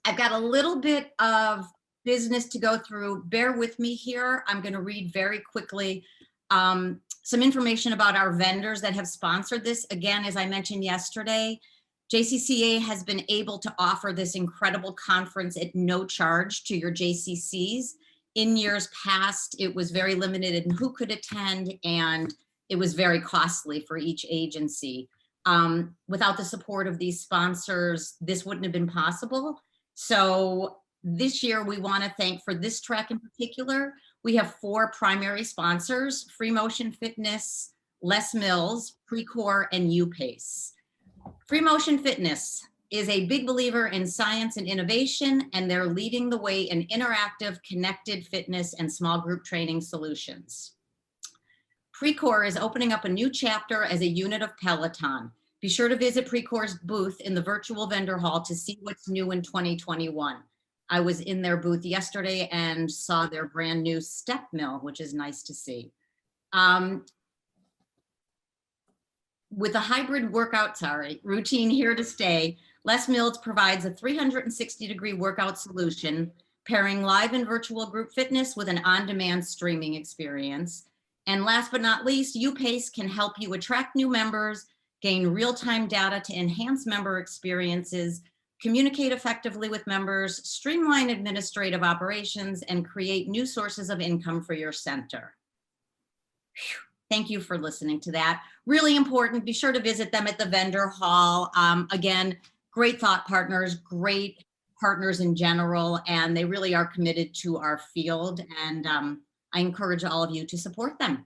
I've got a little bit of business to go through. Bear with me here. I'm going to read very quickly some information about our vendors that have sponsored this. Again, as I mentioned yesterday, JCCA has been able to offer this incredible conference at no charge to your JCCs. In years past, it was very limited in who could attend, and it was very costly for each agency. Without the support of these sponsors, this wouldn't have been possible. So this year, we want to thank, for this track in particular, we have 4 primary sponsors: Free Motion Fitness, Les Mills, Precor, and UPace. Free Motion Fitness is a big believer in science and innovation, and they're leading the way in interactive, connected fitness and small group training solutions. Precor is opening up a new chapter as a unit of Peloton. Be sure to visit Precor's booth in the virtual vendor hall to see what's new in 2021. I was in their booth yesterday and saw their brand new step mill, which is nice to see. With a hybrid workout, routine here to stay, Les Mills provides a 360-degree workout solution, pairing live and virtual group fitness with an on-demand streaming experience. And last but not least, UPace can help you attract new members, gain real-time data to enhance member experiences, communicate effectively with members, streamline administrative operations, and create new sources of income for your center. Whew. Thank you for listening to that. Really important. Be sure to visit them at the vendor hall. Again, great thought partners, great partners in general, and they really are committed to our field. And I encourage all of you to support them.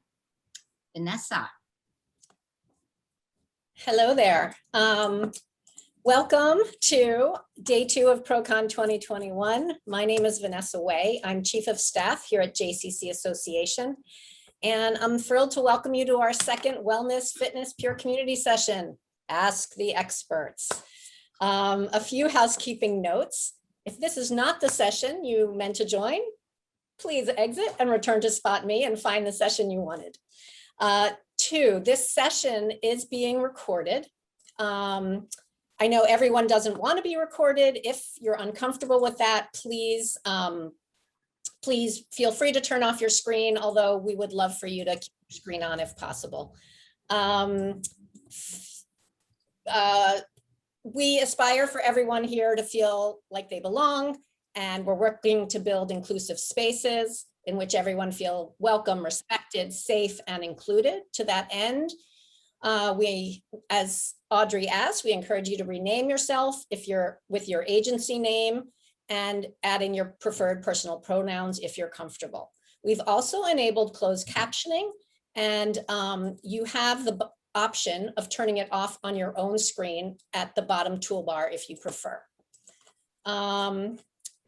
Vanessa. Hello there. Welcome to day 2 of ProCon 2021. My name is Vanessa Way. I'm Chief of Staff here at JCC Association. And I'm thrilled to welcome you to our second Wellness Fitness Peer Community session, Ask the Experts. A few housekeeping notes. If this is not the session you meant to join, please exit and return to Spot Me and find the session you wanted. 2, this session is being recorded. I know everyone doesn't want to be recorded. If you're uncomfortable with that, please feel free to turn off your screen, although we would love for you to keep your screen on if possible. We aspire for everyone here to feel like they belong, and we're working to build inclusive spaces in which everyone feel welcome, respected, safe, and included. To that end, as Audrey asked, we encourage you to rename yourself if you're with your agency name, and adding your preferred personal pronouns if you're comfortable. We've also enabled closed captioning, and you have the option of turning it off on your own screen at the bottom toolbar if you prefer.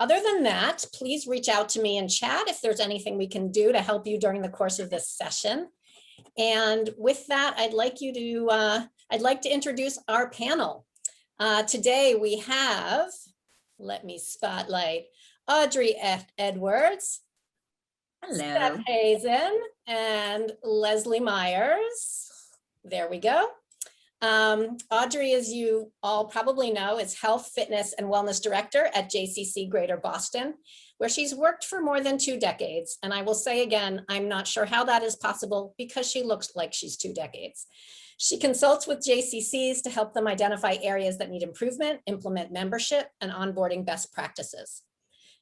Other than that, please reach out to me in chat if there's anything we can do to help you during the course of this session. And with that, I'd like to introduce our panel. Today we have, let me spotlight, Audrey Edwards, Hello. Seth Hazen, and Leslie Meyers. There we go. Audrey, as you all probably know, is Health, Fitness, and Wellness Director at JCC Greater Boston, where she's worked for more than 2 decades. And I will say again, I'm not sure how that is possible because she looks like she's 2 decades. She consults with JCCs to help them identify areas that need improvement, implement membership, and onboarding best practices.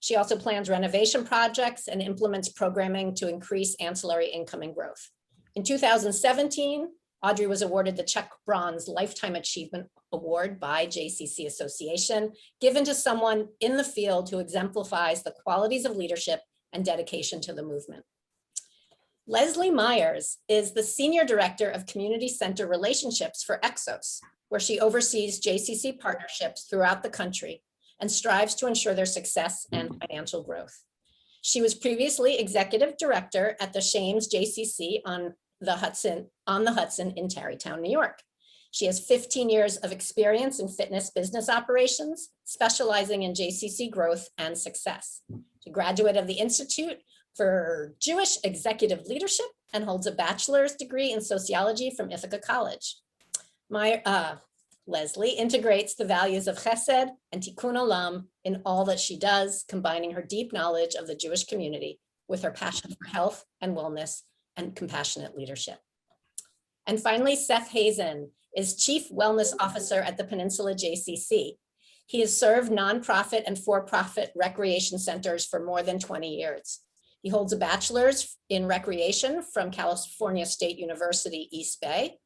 She also plans renovation projects and implements programming to increase ancillary income and growth. In 2017, Audrey was awarded the Czech Bronze Lifetime Achievement Award by JCC Association, given to someone in the field who exemplifies the qualities of leadership and dedication to the movement. Leslie Meyers is the Senior Director of Community Center Relationships for EXOS, where she oversees JCC partnerships throughout the country and strives to ensure their success and financial growth. She was previously Executive Director at the Shames JCC on the Hudson in Tarrytown, New York. She has 15 years of experience in fitness business operations, specializing in JCC growth and success. She's a graduate of the Institute for Jewish Executive Leadership and holds a bachelor's degree in sociology from Ithaca College. Leslie integrates the values of Chesed and Tikkun Olam in all that she does, combining her deep knowledge of the Jewish community with her passion for health and wellness and compassionate leadership. And finally, Seth Hazen is Chief Wellness Officer at the Peninsula JCC. He has served nonprofit and for-profit recreation centers for more than 20 years. He holds a bachelor's in recreation from California State University, East Bay.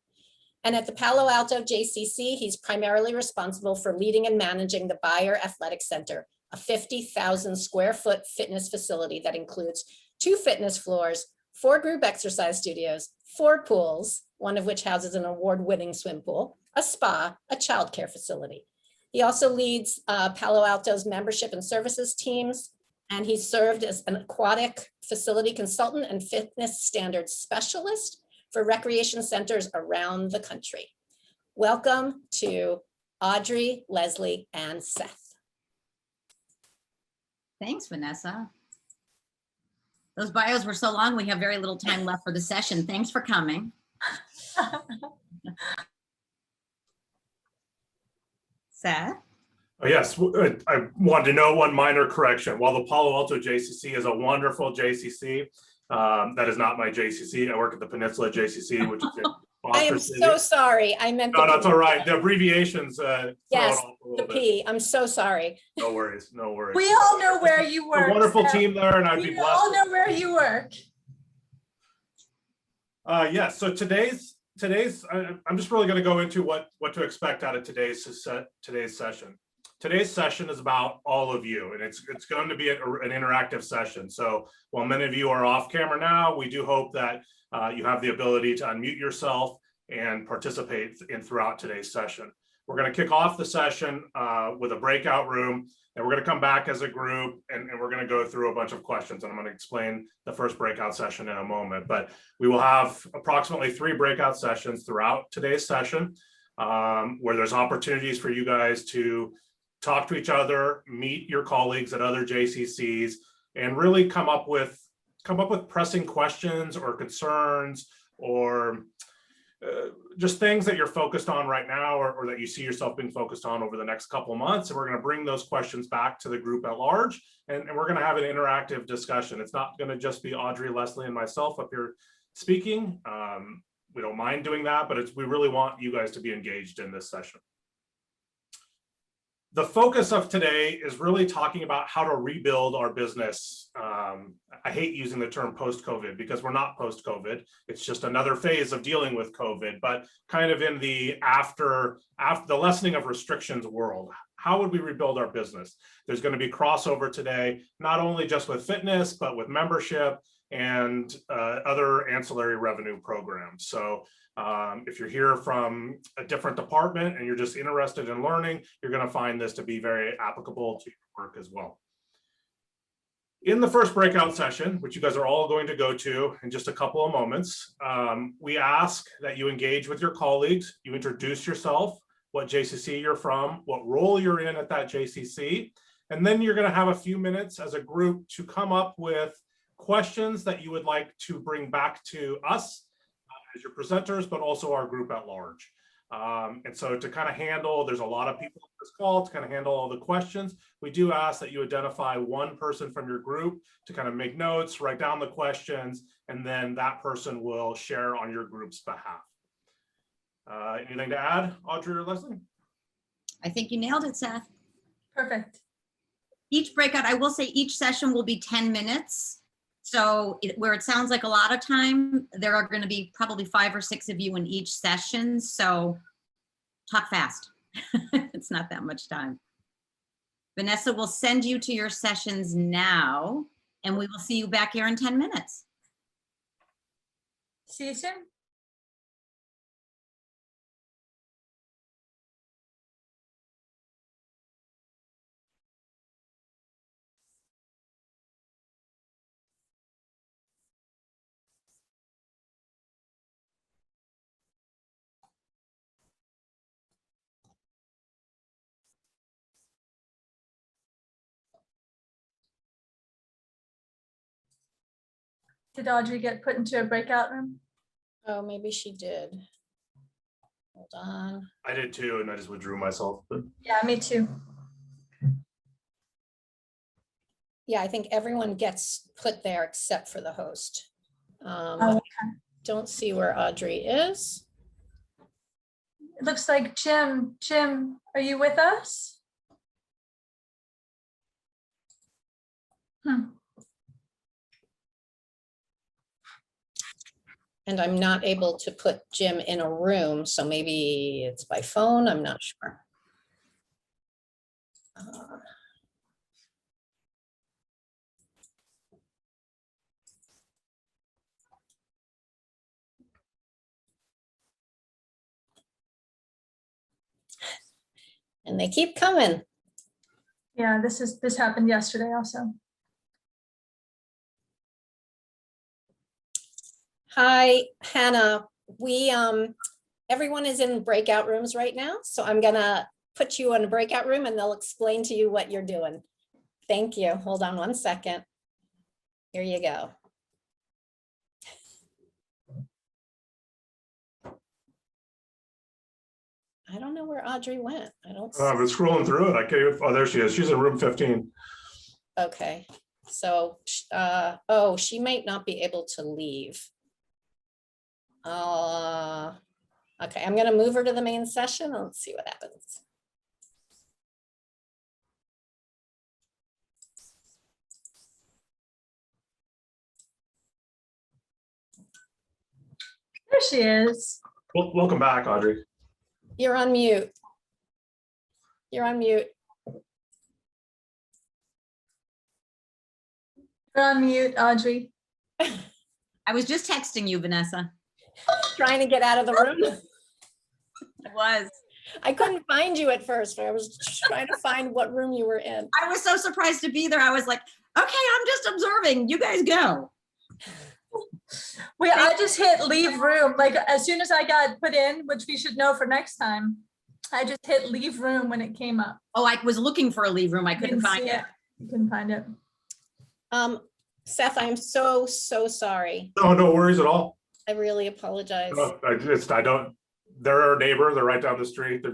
And at the Palo Alto JCC, he's primarily responsible for leading and managing the Bayer Athletic Center, a 50,000 square foot fitness facility that includes 2 fitness floors, 4 group exercise studios, 4 pools, one of which houses an award-winning swim pool, a spa, a childcare facility. He also leads Palo Alto's membership and services teams, and he served as an aquatic facility consultant and fitness standards specialist for recreation centers around the country. Welcome to Audrey, Leslie, and Seth. Thanks, Vanessa. Those bios were so long, we have very little time left for the session. Thanks for coming. Seth? Oh, yes, I wanted to know one minor correction. While the Palo Alto JCC is a wonderful JCC, that is not my JCC. I work at the Peninsula JCC, which is in I am Foster City. so sorry. I meant No, that's all right. The abbreviations. Yes, throw it off a the little bit. P. I'm so sorry. No worries, no worries. We all know where you work. A wonderful Seth. team there, and I'd be We blessed. all know where you work. Yes, so today's. I'm just really going to go into what to expect out of today's session. Today's session is about all of you, and it's going to be an interactive session. So while many of you are off camera now, we do hope that you have the ability to unmute yourself and participate throughout today's session. We're going to kick off the session with a breakout room, and we're going to come back as a group, and we're going to go through a bunch of questions, and I'm going to explain the first breakout session in a moment. But we will have approximately 3 breakout sessions throughout today's session, where there's opportunities for you guys to talk to each other, meet your colleagues at other JCCs, and really come up with pressing questions or concerns or just things that you're focused on right now, or that you see yourself being focused on over the next couple of months. And we're going to bring those questions back to the group at large, and we're going to have an interactive discussion. It's not going to just be Audrey, Leslie, and myself up here speaking. We don't mind doing that, but we really want you guys to be engaged in this session. The focus of today is really talking about how to rebuild our business. I hate using the term post-COVID because we're not post-COVID. It's just another phase of dealing with COVID, but kind of in the after the lessening of restrictions world. How would we rebuild our business? There's going to be crossover today, not only just with fitness, but with membership and other ancillary revenue programs. So if you're here from a different department and you're just interested in learning, you're going to find this to be very applicable to your work as well. In the first breakout session, which you guys are all going to go to in just a couple of moments, we ask that you engage with your colleagues, you introduce yourself, what JCC you're from, what role you're in at that JCC, and then you're going to have a few minutes as a group to come up with questions that you would like to bring back to us as your presenters, but also our group at large. And so to kind of handle, there's a lot of people on this call to kind of handle all the questions. We do ask that you identify one person from your group to kind of make notes, write down the questions, and then that person will share on your group's behalf. Anything to add, Audrey or Leslie? I think you nailed it, Seth. Perfect. Each breakout, I will say each session will be 10 minutes. So where it sounds like a lot of time, there are going to be probably 5 or 6 of you in each session. So talk fast. It's not that much time. Vanessa will send you to your sessions now, and we will see you back here in 10 minutes. See you soon. Did Audrey get put into a breakout room? Oh, maybe she did. Hold on. I did too, and I just withdrew myself. But Yeah, me too. Yeah, I think everyone gets put there except for the host. Oh, Don't see where Audrey is. it looks like Jim. Jim, are you with us? And I'm not able to put Jim in a room, so maybe it's by phone, I'm not sure. And they keep coming. Yeah, this happened yesterday also. Hi, Hannah. Everyone is in breakout rooms right now, so I'm gonna put you in a breakout room and they'll explain to you what you're doing. Thank you. Hold on one second. Here you go. I don't know where Audrey went. I don't see. I've been scrolling through it. I can't even, oh, there she is. She's in room 15. Okay, so, oh, she might not be able to leave. Okay, I'm gonna move her to the main session. Let's see what happens. There she is. Well, welcome back, Audrey. You're on mute. You're on mute. You're on mute, Audrey. I was just texting you, Vanessa. Trying to get out of the room. I was. I couldn't find you at first. I was trying to find what room you were in. I was so surprised to be there. I was like, okay, I'm just observing. You guys go. Wait, I just hit leave room. Like as soon as I got put in, which we should know for next time, I just hit leave room when it came up. Oh, I was looking for a leave room. I couldn't Didn't find see it. You couldn't find it. Seth, I'm so sorry. No, no worries at all. I really apologize. No, I don't, they're our neighbor. They're right down the street.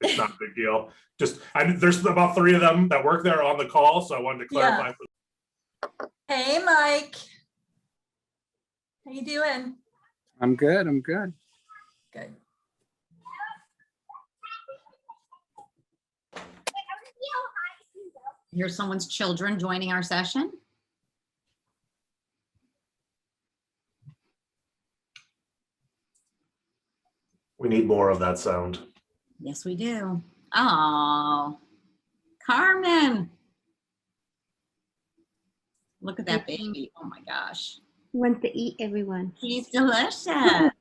It's not a big deal. Just, there's about 3 of them that work there on the call. So I wanted to clarify. Hey, Mike. How you doing? I'm good. I'm good. Good. Here's someone's children joining our session. We need more of that sound. Yes, we do. Oh, Carmen. Look at that baby. Oh my gosh. Want to eat, everyone. He's delicious. I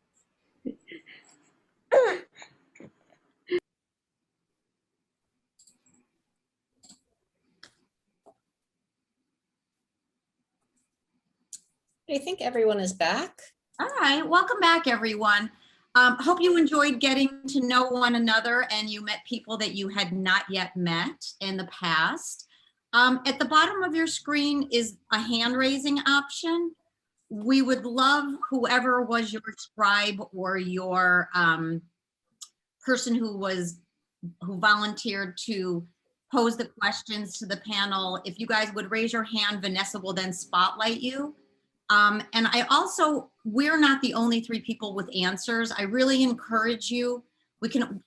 think everyone is back. All right, welcome back, everyone. Hope you enjoyed getting to know one another and you met people that you had not yet met in the past. At the bottom of your screen is a hand raising option. We would love whoever was your scribe or your person who volunteered to pose the questions to the panel. If you guys would raise your hand, Vanessa will then spotlight you. And we're not the only 3 people with answers. I really encourage you. We can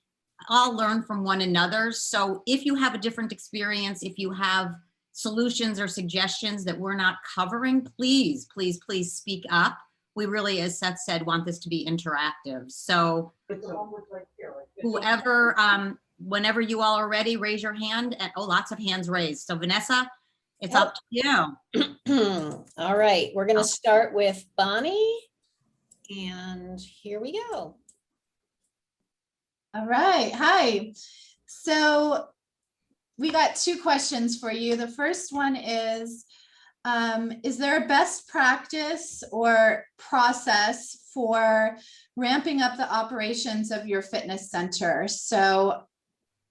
all learn from one another. So if you have a different experience, if you have solutions or suggestions that we're not covering, please, please, please speak up. We really, as Seth said, want this to be interactive. So whoever, whenever you all are ready, raise your hand. And, oh, lots of hands raised. So Vanessa, it's up to you. All right, we're gonna start with Bonnie. And here we go. All right, hi. So we got 2 questions for you. The first one is there a best practice or process for ramping up the operations of your fitness center? So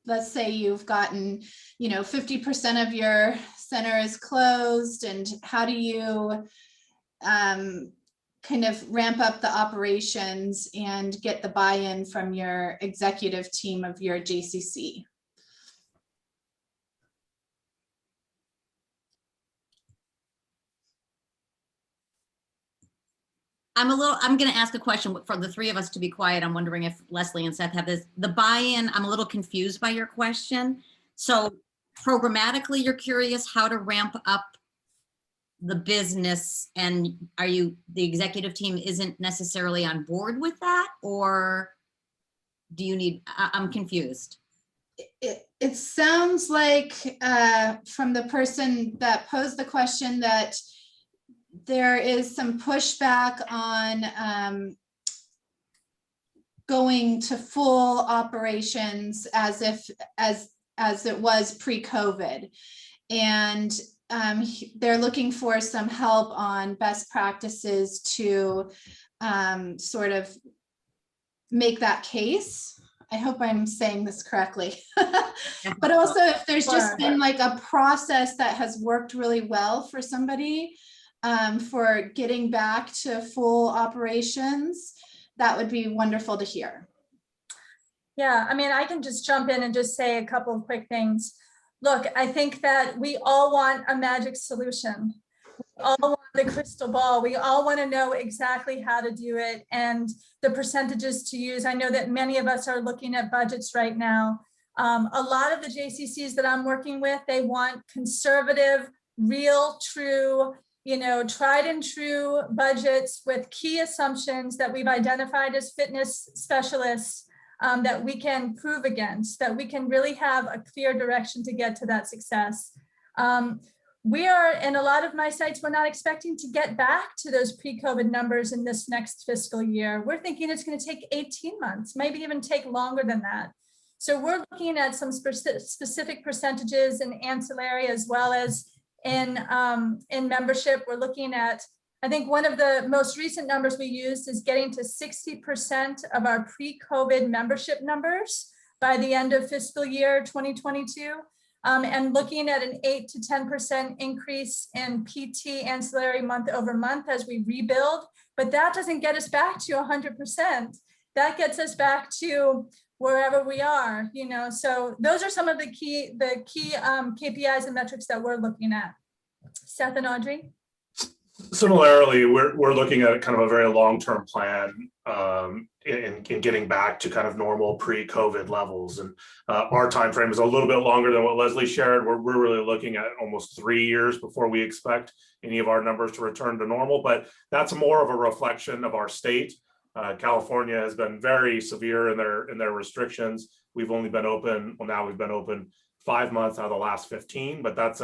let's say you've gotten, 50% of your center is closed, and how do you kind of ramp up the operations and get the buy-in from your executive team of your JCC? I'm going to ask a question for the three of us to be quiet. I'm wondering if Leslie and Seth have this. The buy-in, I'm a little confused by your question. So programmatically, you're curious how to ramp up the business, and the executive team isn't necessarily on board with that, or do you need, I'm confused. It sounds like from the person that posed the question that there is some pushback on going to full operations as it was pre-COVID. And they're looking for some help on best practices to sort of make that case. I hope I'm saying this correctly. But also if there's just been like a process that has worked really well for somebody for getting back to full operations, that would be wonderful to hear. Yeah, I mean, I can just jump in and just say a couple of quick things. Look, I think that we all want a magic solution. We all want the crystal ball. We all want to know exactly how to do it and the percentages to use. I know that many of us are looking at budgets right now. A lot of the JCCs that I'm working with, they want conservative, real, true, tried and true budgets with key assumptions that we've identified as fitness specialists that we can prove against, that we can really have a clear direction to get to that success. We are, in a lot of my sites, we're not expecting to get back to those pre-COVID numbers in this next fiscal year. We're thinking it's going to take 18 months, maybe even take longer than that. So we're looking at some specific percentages in ancillary as well as in membership. We're looking at, I think one of the most recent numbers we used is getting to 60% of our pre-COVID membership numbers by the end of fiscal year 2022. And looking at an 8 to 10% increase in PT ancillary month over month as we rebuild, but that doesn't get us back to 100%. That gets us back to wherever we are, so those are some of the key KPIs and metrics that we're looking at. Seth and Audrey? Similarly, we're looking at kind of a very long-term plan in getting back to kind of normal pre-COVID levels, and our time frame is a little bit longer than what Leslie shared. We're really looking at almost 3 years before we expect any of our numbers to return to normal, but that's more of a reflection of our state. California has been very severe in their restrictions. We've only been open, well, now we've been open 5 months out of the last 15, but that's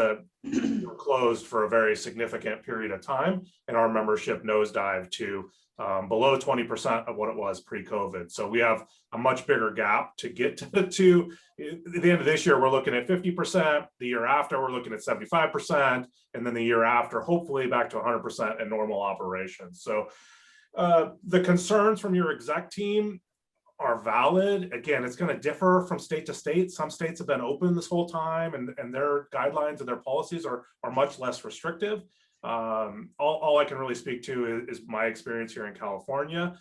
closed for a very significant period of time. And our membership nosedived to below 20% of what it was pre-COVID. So we have a much bigger gap to get to the end of this year. We're looking at 50%. The year after, we're looking at 75%. And then the year after, hopefully back to 100% in normal operations. So the concerns from your exec team are valid. Again, it's going to differ from state to state. Some states have been open this whole time, and their guidelines and their policies are much less restrictive. All I can really speak to is my experience here in California.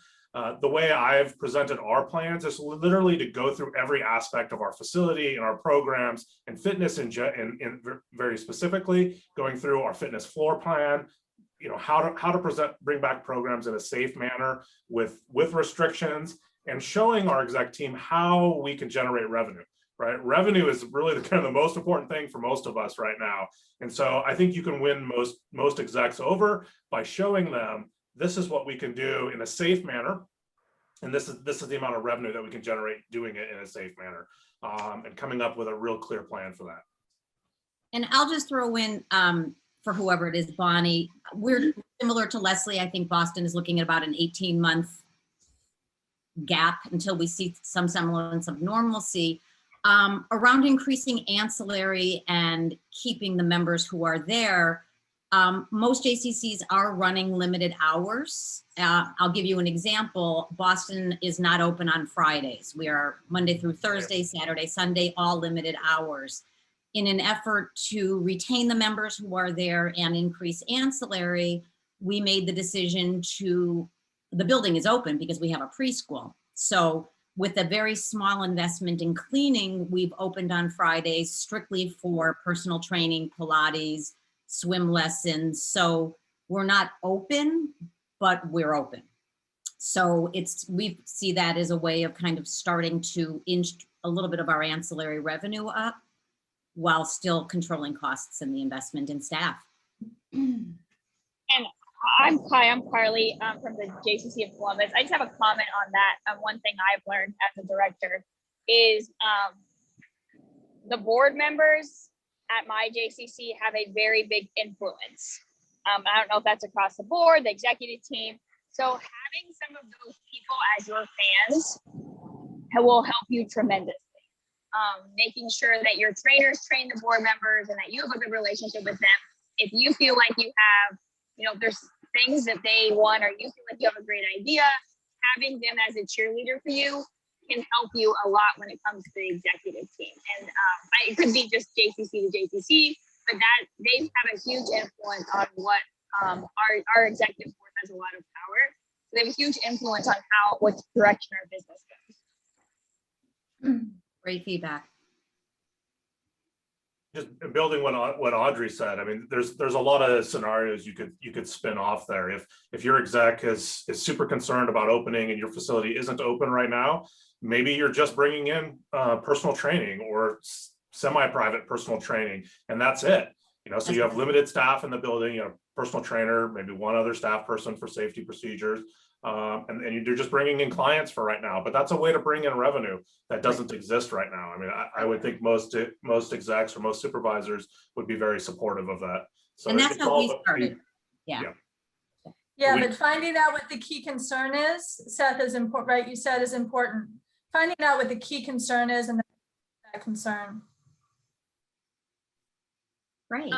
The way I've presented our plans is literally to go through every aspect of our facility and our programs and fitness in very specifically, going through our fitness floor plan, how to bring back programs in a safe manner with restrictions, and showing our exec team how we can generate revenue, right? Revenue is really kind of the most important thing for most of us right now. And so I think you can win most execs over by showing them this is what we can do in a safe manner. And this is the amount of revenue that we can generate doing it in a safe manner, and coming up with a real clear plan for that. And I'll just throw in, for whoever it is, Bonnie, we're similar to Leslie. I think Boston is looking at about an 18-month gap until we see some semblance of normalcy around increasing ancillary and keeping the members who are there. Most JCCs are running limited hours. I'll give you an example. Boston is not open on Fridays. We are Monday through Thursday, Saturday, Sunday, all limited hours. In an effort to retain the members who are there and increase ancillary, we made the decision the building is open because we have a preschool. So with a very small investment in cleaning, we've opened on Fridays strictly for personal training, Pilates, swim lessons. So we're not open, but we're open. So we see that as a way of kind of starting to inch a little bit of our ancillary revenue up while still controlling costs and the investment in staff. And I'm Carly from the JCC of Columbus. I just have a comment on that. One thing I've learned as a director is the board members at my JCC have a very big influence. I don't know if that's across the board, the executive team. So having some of those people as your fans will help you tremendously. Making sure that your trainers train the board members and that you have a good relationship with them. If you feel like you have, there's things that they want, or you feel like you have a great idea, having them as a cheerleader for you can help you a lot when it comes to the executive team. And it could be just JCC to JCC, but that they have a huge influence on what our executive board has a lot of power. So they have a huge influence on what direction our business goes. Great feedback. Just building what Audrey said, I mean, there's a lot of scenarios you could spin off there. If your exec is super concerned about opening and your facility isn't open right now, maybe you're just bringing in personal training or semi-private personal training, and that's it. So you have limited staff in the building, you have a personal trainer, maybe one other staff person for safety procedures, and you're just bringing in clients for right now. But that's a way to bring in revenue that doesn't exist right now. I mean, I would think most execs or most supervisors would be very supportive of that. So and that's how we started. Yeah, but finding out what the key concern is, Seth, is important, right? You said is important. Finding out what the key concern is and that concern. Right.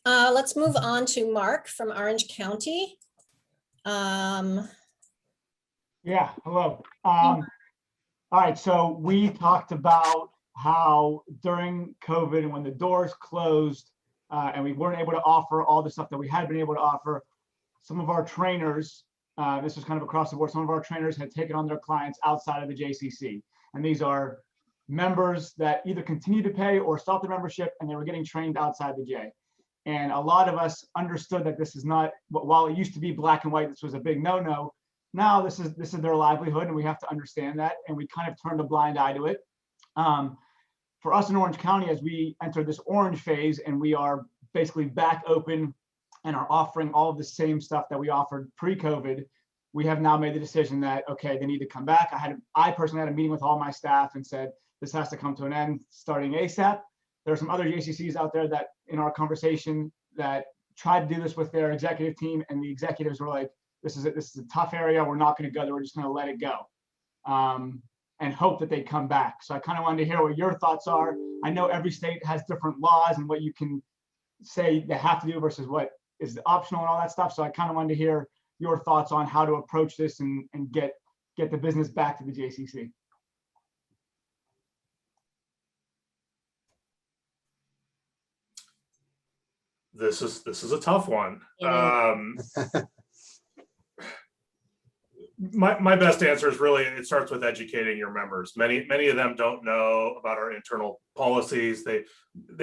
Let's move on to Mark from Orange County. Yeah, hello. All right, so we talked about how during COVID and when the doors closed and we weren't able to offer all the stuff that we had been able to offer, some of our trainers, this was kind of across the board, some of our trainers had taken on their clients outside of the JCC. And these are members that either continue to pay or stopped the membership, and they were getting trained outside the J. And a lot of us understood that this is not, while it used to be black and white, this was a big no-no. Now this is their livelihood, and we have to understand that, and we kind of turned a blind eye to it. For us in Orange County, as we enter this orange phase and we are basically back open and are offering all of the same stuff that we offered pre-COVID, we have now made the decision that, okay, they need to come back. I personally had a meeting with all my staff and said, this has to come to an end starting ASAP. There are some other JCCs out there that in our conversation that tried to do this with their executive team, and the executives were like, this is a tough area. We're not going to go there. We're just going to let it go and hope that they come back. So I kind of wanted to hear what your thoughts are. I know every state has different laws and what you can say they have to do versus what is optional and all that stuff. So I kind of wanted to hear your thoughts on how to approach this and get the business back to the JCC. This is a tough one. My best answer is really, it starts with educating your members. Many of them don't know about our internal policies. They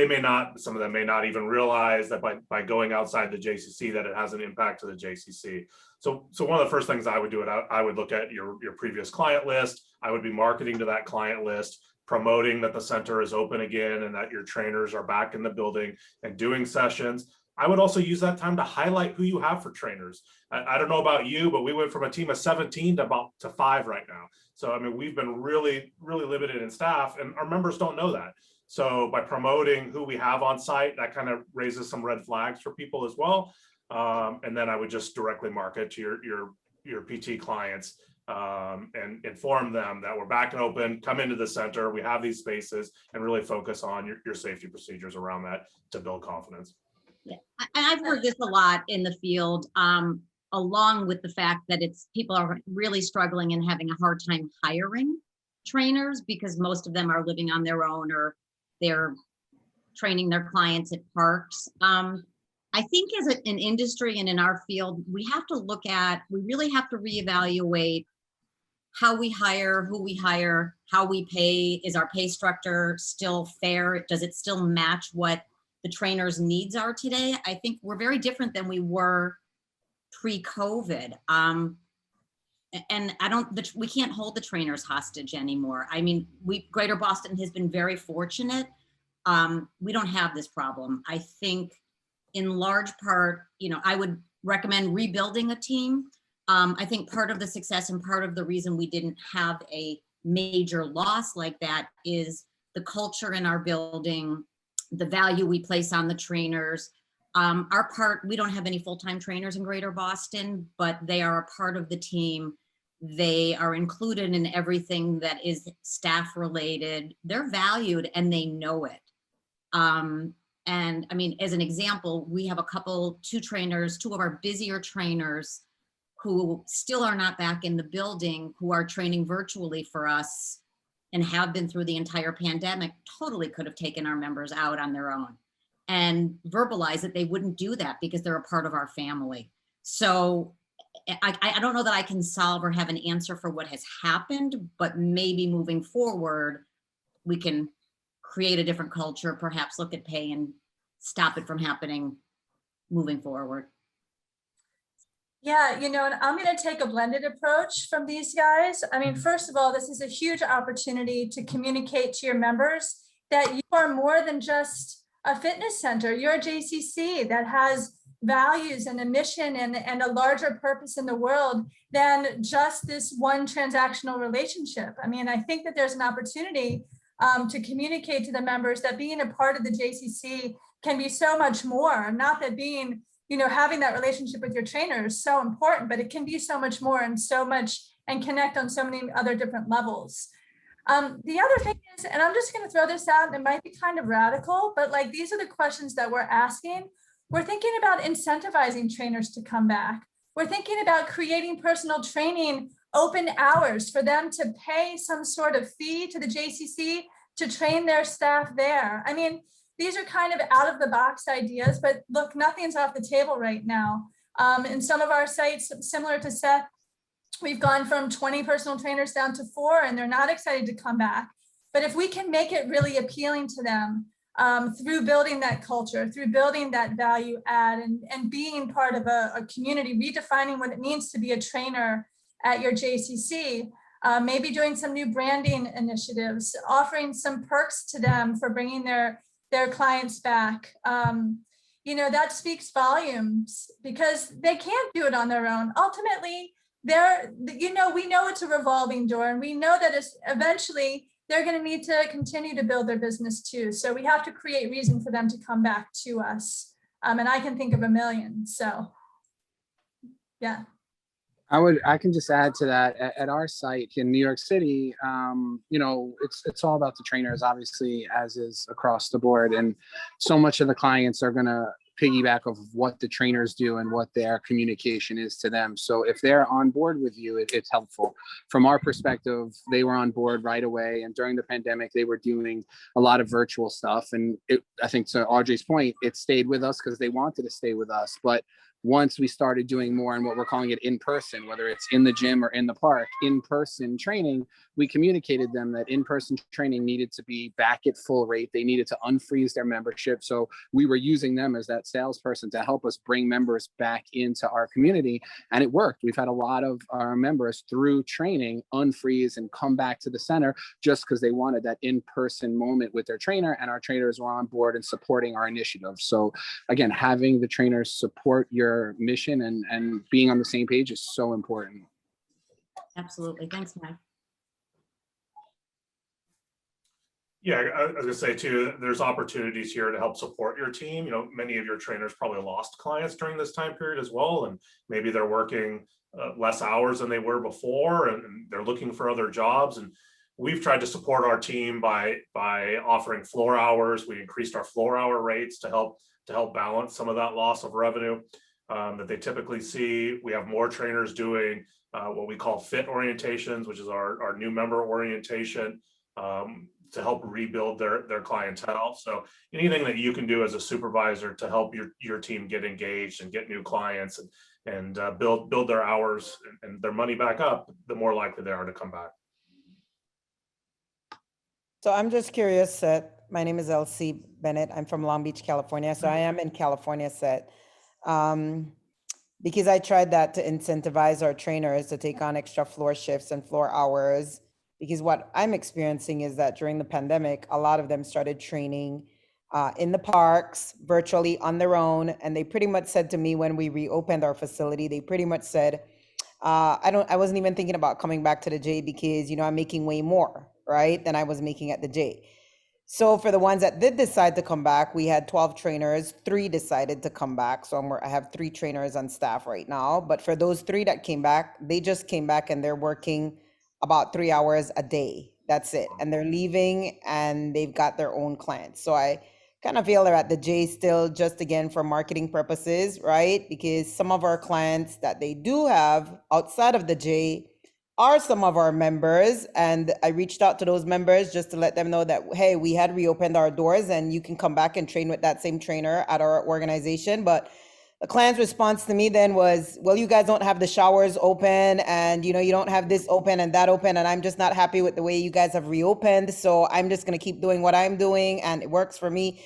may not, some of them may not even realize that by going outside the JCC that it has an impact to the JCC. So one of the first things I would do, I would look at your previous client list. I would be marketing to that client list, promoting that the center is open again and that your trainers are back in the building and doing sessions. I would also use that time to highlight who you have for trainers. I don't know about you, but we went from a team of 17 to 5 right now. So, I mean, we've been really, really limited in staff, and our members don't know that. So by promoting who we have on site, that kind of raises some red flags for people as well. And then I would just directly market to your PT clients and inform them that we're back and open, come into the center, we have these spaces, and really focus on your safety procedures around that to build confidence. Yeah, I've heard this a lot in the field, along with the fact that people are really struggling and having a hard time hiring trainers because most of them are living on their own or they're training their clients at parks. I think as an industry and in our field, we really have to reevaluate how we hire, who we hire, how we pay. Is our pay structure still fair? Does it still match what the trainers' needs are today? I think we're very different than we were pre-COVID. And we can't hold the trainers hostage anymore. I mean, Greater Boston has been very fortunate. We don't have this problem. I think in large part, I would recommend rebuilding a team. I think part of the success and part of the reason we didn't have a major loss like that is the culture in our building, the value we place on the trainers. We don't have any full-time trainers in Greater Boston, but they are a part of the team. They are included in everything that is staff related. They're valued and they know it. And I mean, as an example, we have two trainers, two of our busier trainers who still are not back in the building, who are training virtually for us and have been through the entire pandemic. Totally could have taken our members out on their own and verbalized that they wouldn't do that because they're a part of our family. So I don't know that I can solve or have an answer for what has happened, but maybe moving forward, we can create a different culture, perhaps look at pay and stop it from happening moving forward. Yeah, and I'm going to take a blended approach from these guys. I mean, first of all, this is a huge opportunity to communicate to your members that you are more than just a fitness center. You're a JCC that has values and a mission and a larger purpose in the world than just this one transactional relationship. I mean, I think that there's an opportunity to communicate to the members that being a part of the JCC can be so much more. Not that being, having that relationship with your trainer is so important, but it can be so much more and connect on so many other different levels. The other thing is, and I'm just going to throw this out, and it might be kind of radical, but like these are the questions that we're asking. We're thinking about incentivizing trainers to come back. We're thinking about creating personal training open hours for them to pay some sort of fee to the JCC to train their staff there. I mean, these are kind of out of the box ideas, but look, nothing's off the table right now. In some of our sites, similar to Seth, we've gone from 20 personal trainers down to 4, and they're not excited to come back. But if we can make it really appealing to them through building that culture, through building that value add and being part of a community, redefining what it means to be a trainer at your JCC, maybe doing some new branding initiatives, offering some perks to them for bringing their clients back. That speaks volumes because they can't do it on their own. Ultimately, we know it's a revolving door, and we know that eventually they're going to need to continue to build their business too. So we have to create reason for them to come back to us. And I can think of a million. So, yeah. I can just add to that. At our site in New York City, it's all about the trainers, obviously, as is across the board. And so much of the clients are going to piggyback of what the trainers do and what their communication is to them. So if they're on board with you, it's helpful. From our perspective, they were on board right away. And during the pandemic, they were doing a lot of virtual stuff. And I think to Audrey's point, it stayed with us because they wanted to stay with us. But once we started doing more and what we're calling it in person, whether it's in the gym or in the park, in-person training, we communicated them that in-person training needed to be back at full rate. They needed to unfreeze their membership. So we were using them as that salesperson to help us bring members back into our community. And it worked. We've had a lot of our members through training unfreeze and come back to the center just because they wanted that in-person moment with their trainer, and our trainers were on board and supporting our initiative. So again, having the trainers support your mission and being on the same page is so important. Absolutely. Thanks, Mike. Yeah, I was gonna say too, there's opportunities here to help support your team. Many of your trainers probably lost clients during this time period as well, and maybe they're working less hours than they were before, and they're looking for other jobs. And we've tried to support our team by offering floor hours. We increased our floor hour rates to help balance some of that loss of revenue that they typically see. We have more trainers doing what we call fit orientations, which is our new member orientation. to help rebuild their clientele. So anything that you can do as a supervisor to help your team get engaged and get new clients and build their hours and their money back up, the more likely they are to come back. So I'm just curious, Seth. My name is Elsie Bennett. I'm from Long Beach, California. So I am in California, Seth. Because I tried that to incentivize our trainers to take on extra floor shifts and floor hours. Because what I'm experiencing is that during the pandemic, a lot of them started training in the parks, virtually on their own. And they pretty much said to me when we reopened our facility, they pretty much said, I wasn't even thinking about coming back to the J because, I'm making way more, right, than I was making at the J. So for the ones that did decide to come back, we had 12 trainers, 3 decided to come back. So I have 3 trainers on staff right now. But for those 3 that came back, they just came back and they're working about 3 hours a day. That's it. And they're leaving and they've got their own clients. So I kind of feel they're at the J still just again for marketing purposes, right? Because some of our clients that they do have outside of the J are some of our members. And I reached out to those members just to let them know that, hey, we had reopened our doors and you can come back and train with that same trainer at our organization. But the client's response to me then was, well, you guys don't have the showers open and, you don't have this open and that open. And I'm just not happy with the way you guys have reopened. So I'm just going to keep doing what I'm doing and it works for me.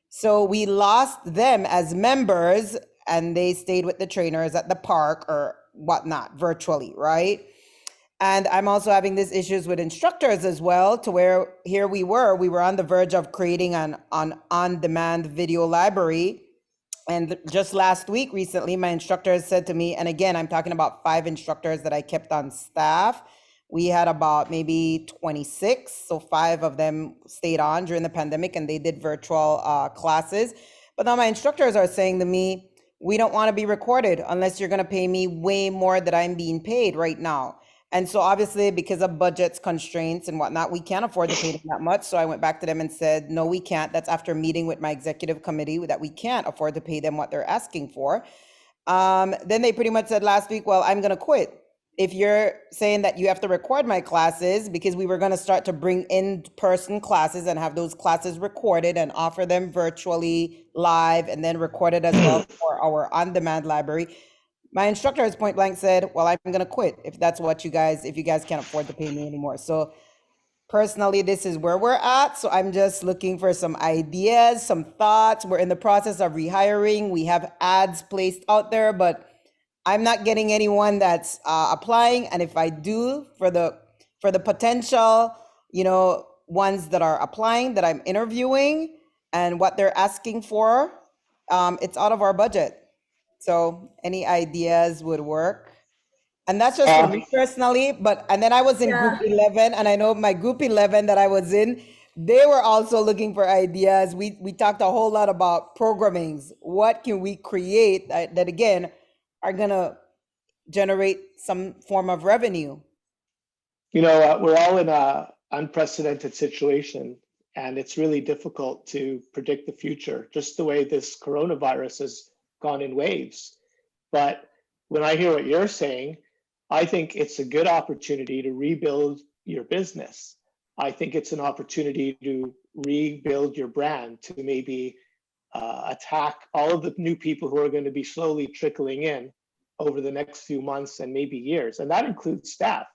So we lost them as members and they stayed with the trainers at the park or whatnot virtually, right? And I'm also having these issues with instructors as well, to where here we were on the verge of creating an on-demand video library. And just last week, recently, my instructors said to me, and again, I'm talking about 5 instructors that I kept on staff. We had about maybe 26, so 5 of them stayed on during the pandemic and they did virtual classes. But now my instructors are saying to me, we don't want to be recorded unless you're going to pay me way more than I'm being paid right now. And so obviously because of budgets, constraints and whatnot, we can't afford to pay them that much. So I went back to them and said, no, we can't. That's after meeting with my executive committee that we can't afford to pay them what they're asking for. Then they pretty much said last week, well, I'm going to quit. If you're saying that you have to record my classes, because we were going to start to bring in-person classes and have those classes recorded and offer them virtually live and then recorded as well for our on-demand library. My instructors point blank said, well, I'm going to quit if that's what if you guys can't afford to pay me anymore. So personally, this is where we're at. So I'm just looking for some ideas, some thoughts. We're in the process of rehiring. We have ads placed out there, but I'm not getting anyone that's applying. And if I do, for the potential, ones that are applying that I'm interviewing and what they're asking for, it's out of our budget. So any ideas would work. And that's just for me personally, and then I was in group 11 and I know my group 11 that I was in, they were also looking for ideas. We talked a whole lot about programmings. What can we create that again, are gonna generate some form of revenue? We're all in a unprecedented situation and it's really difficult to predict the future, just the way this coronavirus has gone in waves. But when I hear what you're saying, I think it's a good opportunity to rebuild your business. I think it's an opportunity to rebuild your brand, to maybe attack all of the new people who are going to be slowly trickling in over the next few months and maybe years. And that includes staff.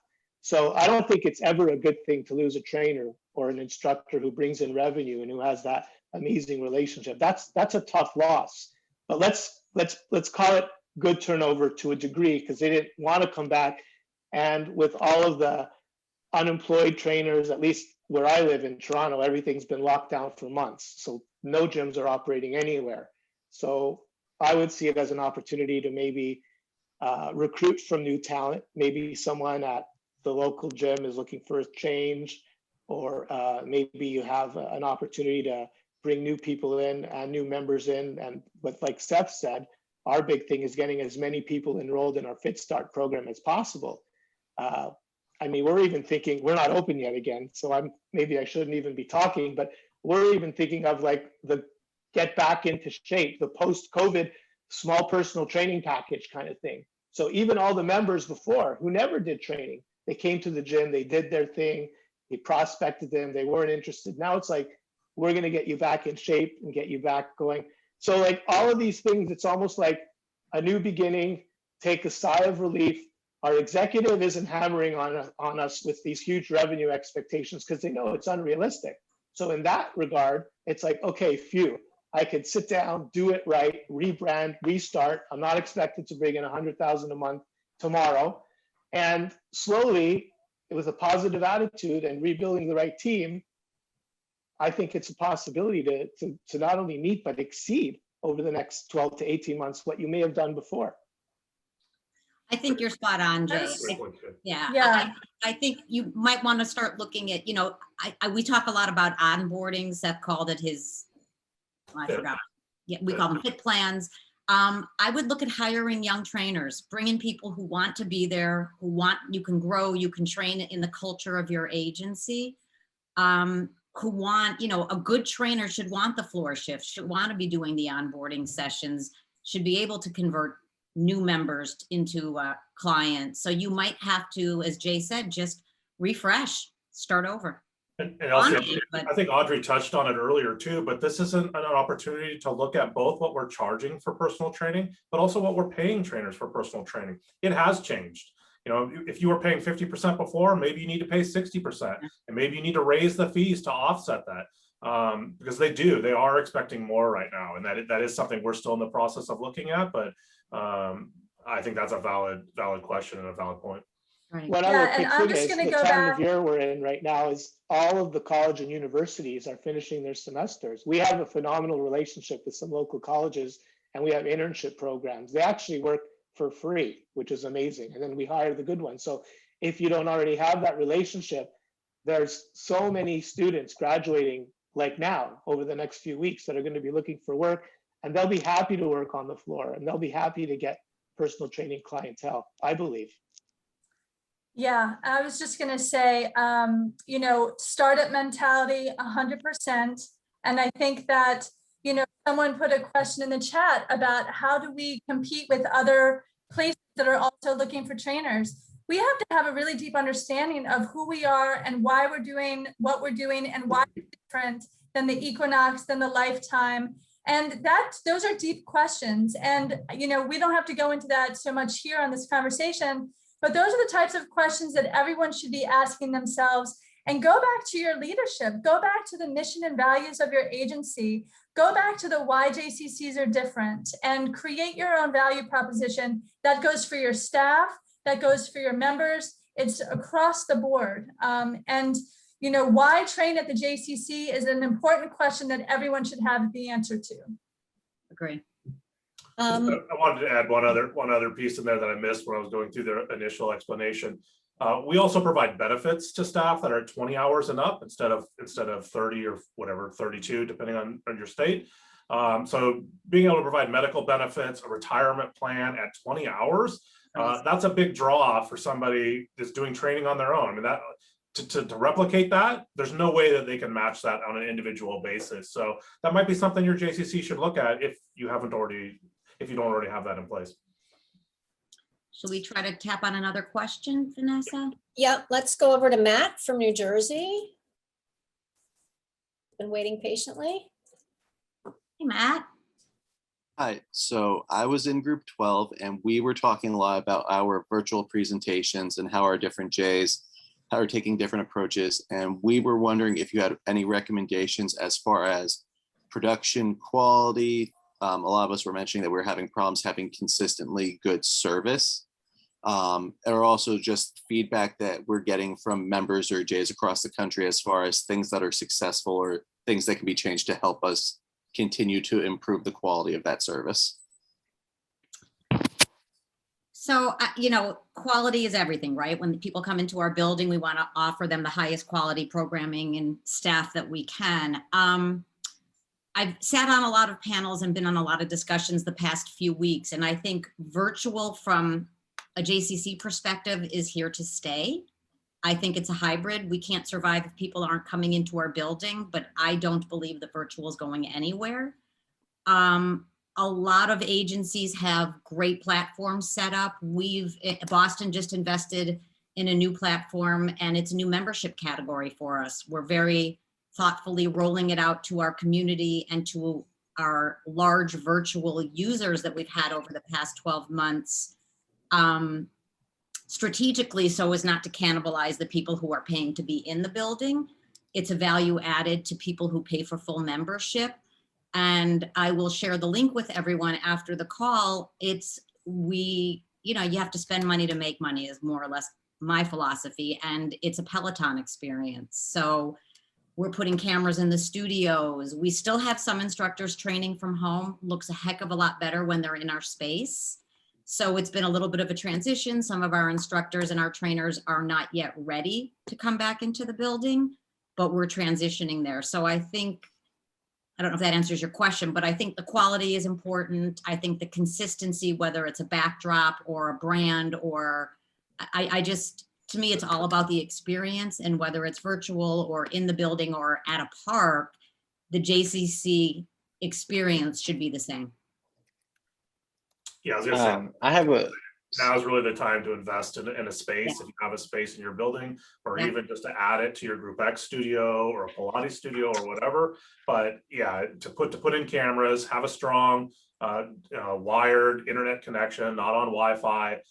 So I don't think it's ever a good thing to lose a trainer or an instructor who brings in revenue and who has that amazing relationship. That's a tough loss. But let's call it good turnover to a degree, because they didn't want to come back. And with all of the unemployed trainers, at least where I live in Toronto, everything's been locked down for months. So no gyms are operating anywhere. So I would see it as an opportunity to maybe recruit from new talent. Maybe someone at the local gym is looking for a change, or maybe you have an opportunity to bring new people in and new members in. And but like Seth said, our big thing is getting as many people enrolled in our Fit Start program as possible. We're even thinking, we're not open yet again, so maybe I shouldn't even be talking, but we're even thinking of like the get back into shape, the post-COVID small personal training package kind of thing. So even all the members before who never did training, they came to the gym, they did their thing, He prospected them. They weren't interested. Now it's like, we're going to get you back in shape and get you back going. So like all of these things, it's almost like a new beginning, take a sigh of relief. Our executive isn't hammering on us with these huge revenue expectations because they know it's unrealistic. So in that regard, it's like, okay, phew, I could sit down, do it right, rebrand, restart. I'm not expected to bring in 100,000 a month tomorrow. And slowly, with a positive attitude and rebuilding the right team, I think it's a possibility to not only meet, but exceed over the next 12 to 18 months what you may have done before. I think you're spot on, Jay. Yeah, Yeah. I think you might want to start looking at, we talk a lot about onboarding. Seth called it his, I forgot. Yeah, we call them fit plans. I would look at hiring young trainers, bringing people who want to be there, you can grow, you can train in the culture of your agency. Who want, a good trainer should want the floor shifts, should want to be doing the onboarding sessions, should be able to convert new members into clients. So you might have to, as Jay said, just refresh, start over. And also, I think Audrey touched on it earlier too, but this isn't an opportunity to look at both what we're charging for personal training, but also what we're paying trainers for personal training. It has changed. If you were paying 50% before, maybe you need to pay 60%, and maybe you need to raise the fees to offset that, because they are expecting more right now, and that is something we're still in the process of looking at. But I think that's a valid question and a valid point. Right. One other quick thing is the time of year we're in right now is all of the college and universities are finishing their semesters. We have a phenomenal relationship with some local colleges, and we have internship programs. They actually work for free, which is amazing. And then we hire the good ones. So if you don't already have that relationship, there's so many students graduating like now over the next few weeks that are going to be looking for work, and they'll be happy to work on the floor, and they'll be happy to get personal training clientele, I believe. Yeah, I was just going to say, startup mentality 100%. And I think that, someone put a question in the chat about how do we compete with other places that are also looking for trainers. We have to have a really deep understanding of who we are and why we're doing what we're doing and why it's different than the Equinox, than the Lifetime. And those are deep questions. And, we don't have to go into that so much here on this conversation, but those are the types of questions that everyone should be asking themselves. And go back to your leadership, go back to the mission and values of your agency, go back to the why JCCs are different, and create your own value proposition that goes for your staff, that goes for your members. It's across the board. Why train at the JCC is an important question that everyone should have the answer to. Agree. I wanted to add one other piece in there that I missed when I was going through the initial explanation. We also provide benefits to staff that are 20 hours and up instead of 30 or whatever, 32, depending on your state. So being able to provide medical benefits, a retirement plan at 20 hours, that's a big draw for somebody that's doing training on their own. I mean, that to replicate that, there's no way that they can match that on an individual basis. So that might be something your JCC should look at if you don't already have that in place. Should we try to tap on another question, Vanessa? Yeah, let's go over to Matt from New Jersey. Been waiting patiently. Hey, Matt. Hi, so I was in group 12 and we were talking a lot about our virtual presentations and how our different J's are taking different approaches. And we were wondering if you had any recommendations as far as production quality. A lot of us were mentioning that we're having problems having consistently good service. Or also just feedback that we're getting from members or J's across the country as far as things that are successful or things that can be changed to help us continue to improve the quality of that service. So, quality is everything, right? When people come into our building, we want to offer them the highest quality programming and staff that we can. I've sat on a lot of panels and been on a lot of discussions the past few weeks, and I think virtual from a JCC perspective is here to stay. I think it's a hybrid. We can't survive if people aren't coming into our building, but I don't believe that virtual is going anywhere. A lot of agencies have great platforms set up. Boston just invested in a new platform, and it's a new membership category for us. We're very thoughtfully rolling it out to our community and to our large virtual users that we've had over the past 12 months, strategically, so as not to cannibalize the people who are paying to be in the building. It's a value added to people who pay for full membership. And I will share the link with everyone after the call. You have to spend money to make money is more or less my philosophy. And it's a Peloton experience. So we're putting cameras in the studios. We still have some instructors training from home. Looks a heck of a lot better when they're in our space. So it's been a little bit of a transition. Some of our instructors and our trainers are not yet ready to come back into the building, but we're transitioning there. So I don't know if that answers your question, but I think the quality is important. I think the consistency, whether it's a backdrop or a brand, or to me, it's all about the experience, and whether it's virtual or in the building or at a park, the JCC experience should be the same. Yeah, I was gonna say, I have a now is really the time to invest in a space. Yeah. If you have a space in your building, or Yeah. even just to add it to your Group X studio or a Pilates studio or whatever. But yeah, to put in cameras, have a strong wired internet connection, not on Wi-Fi.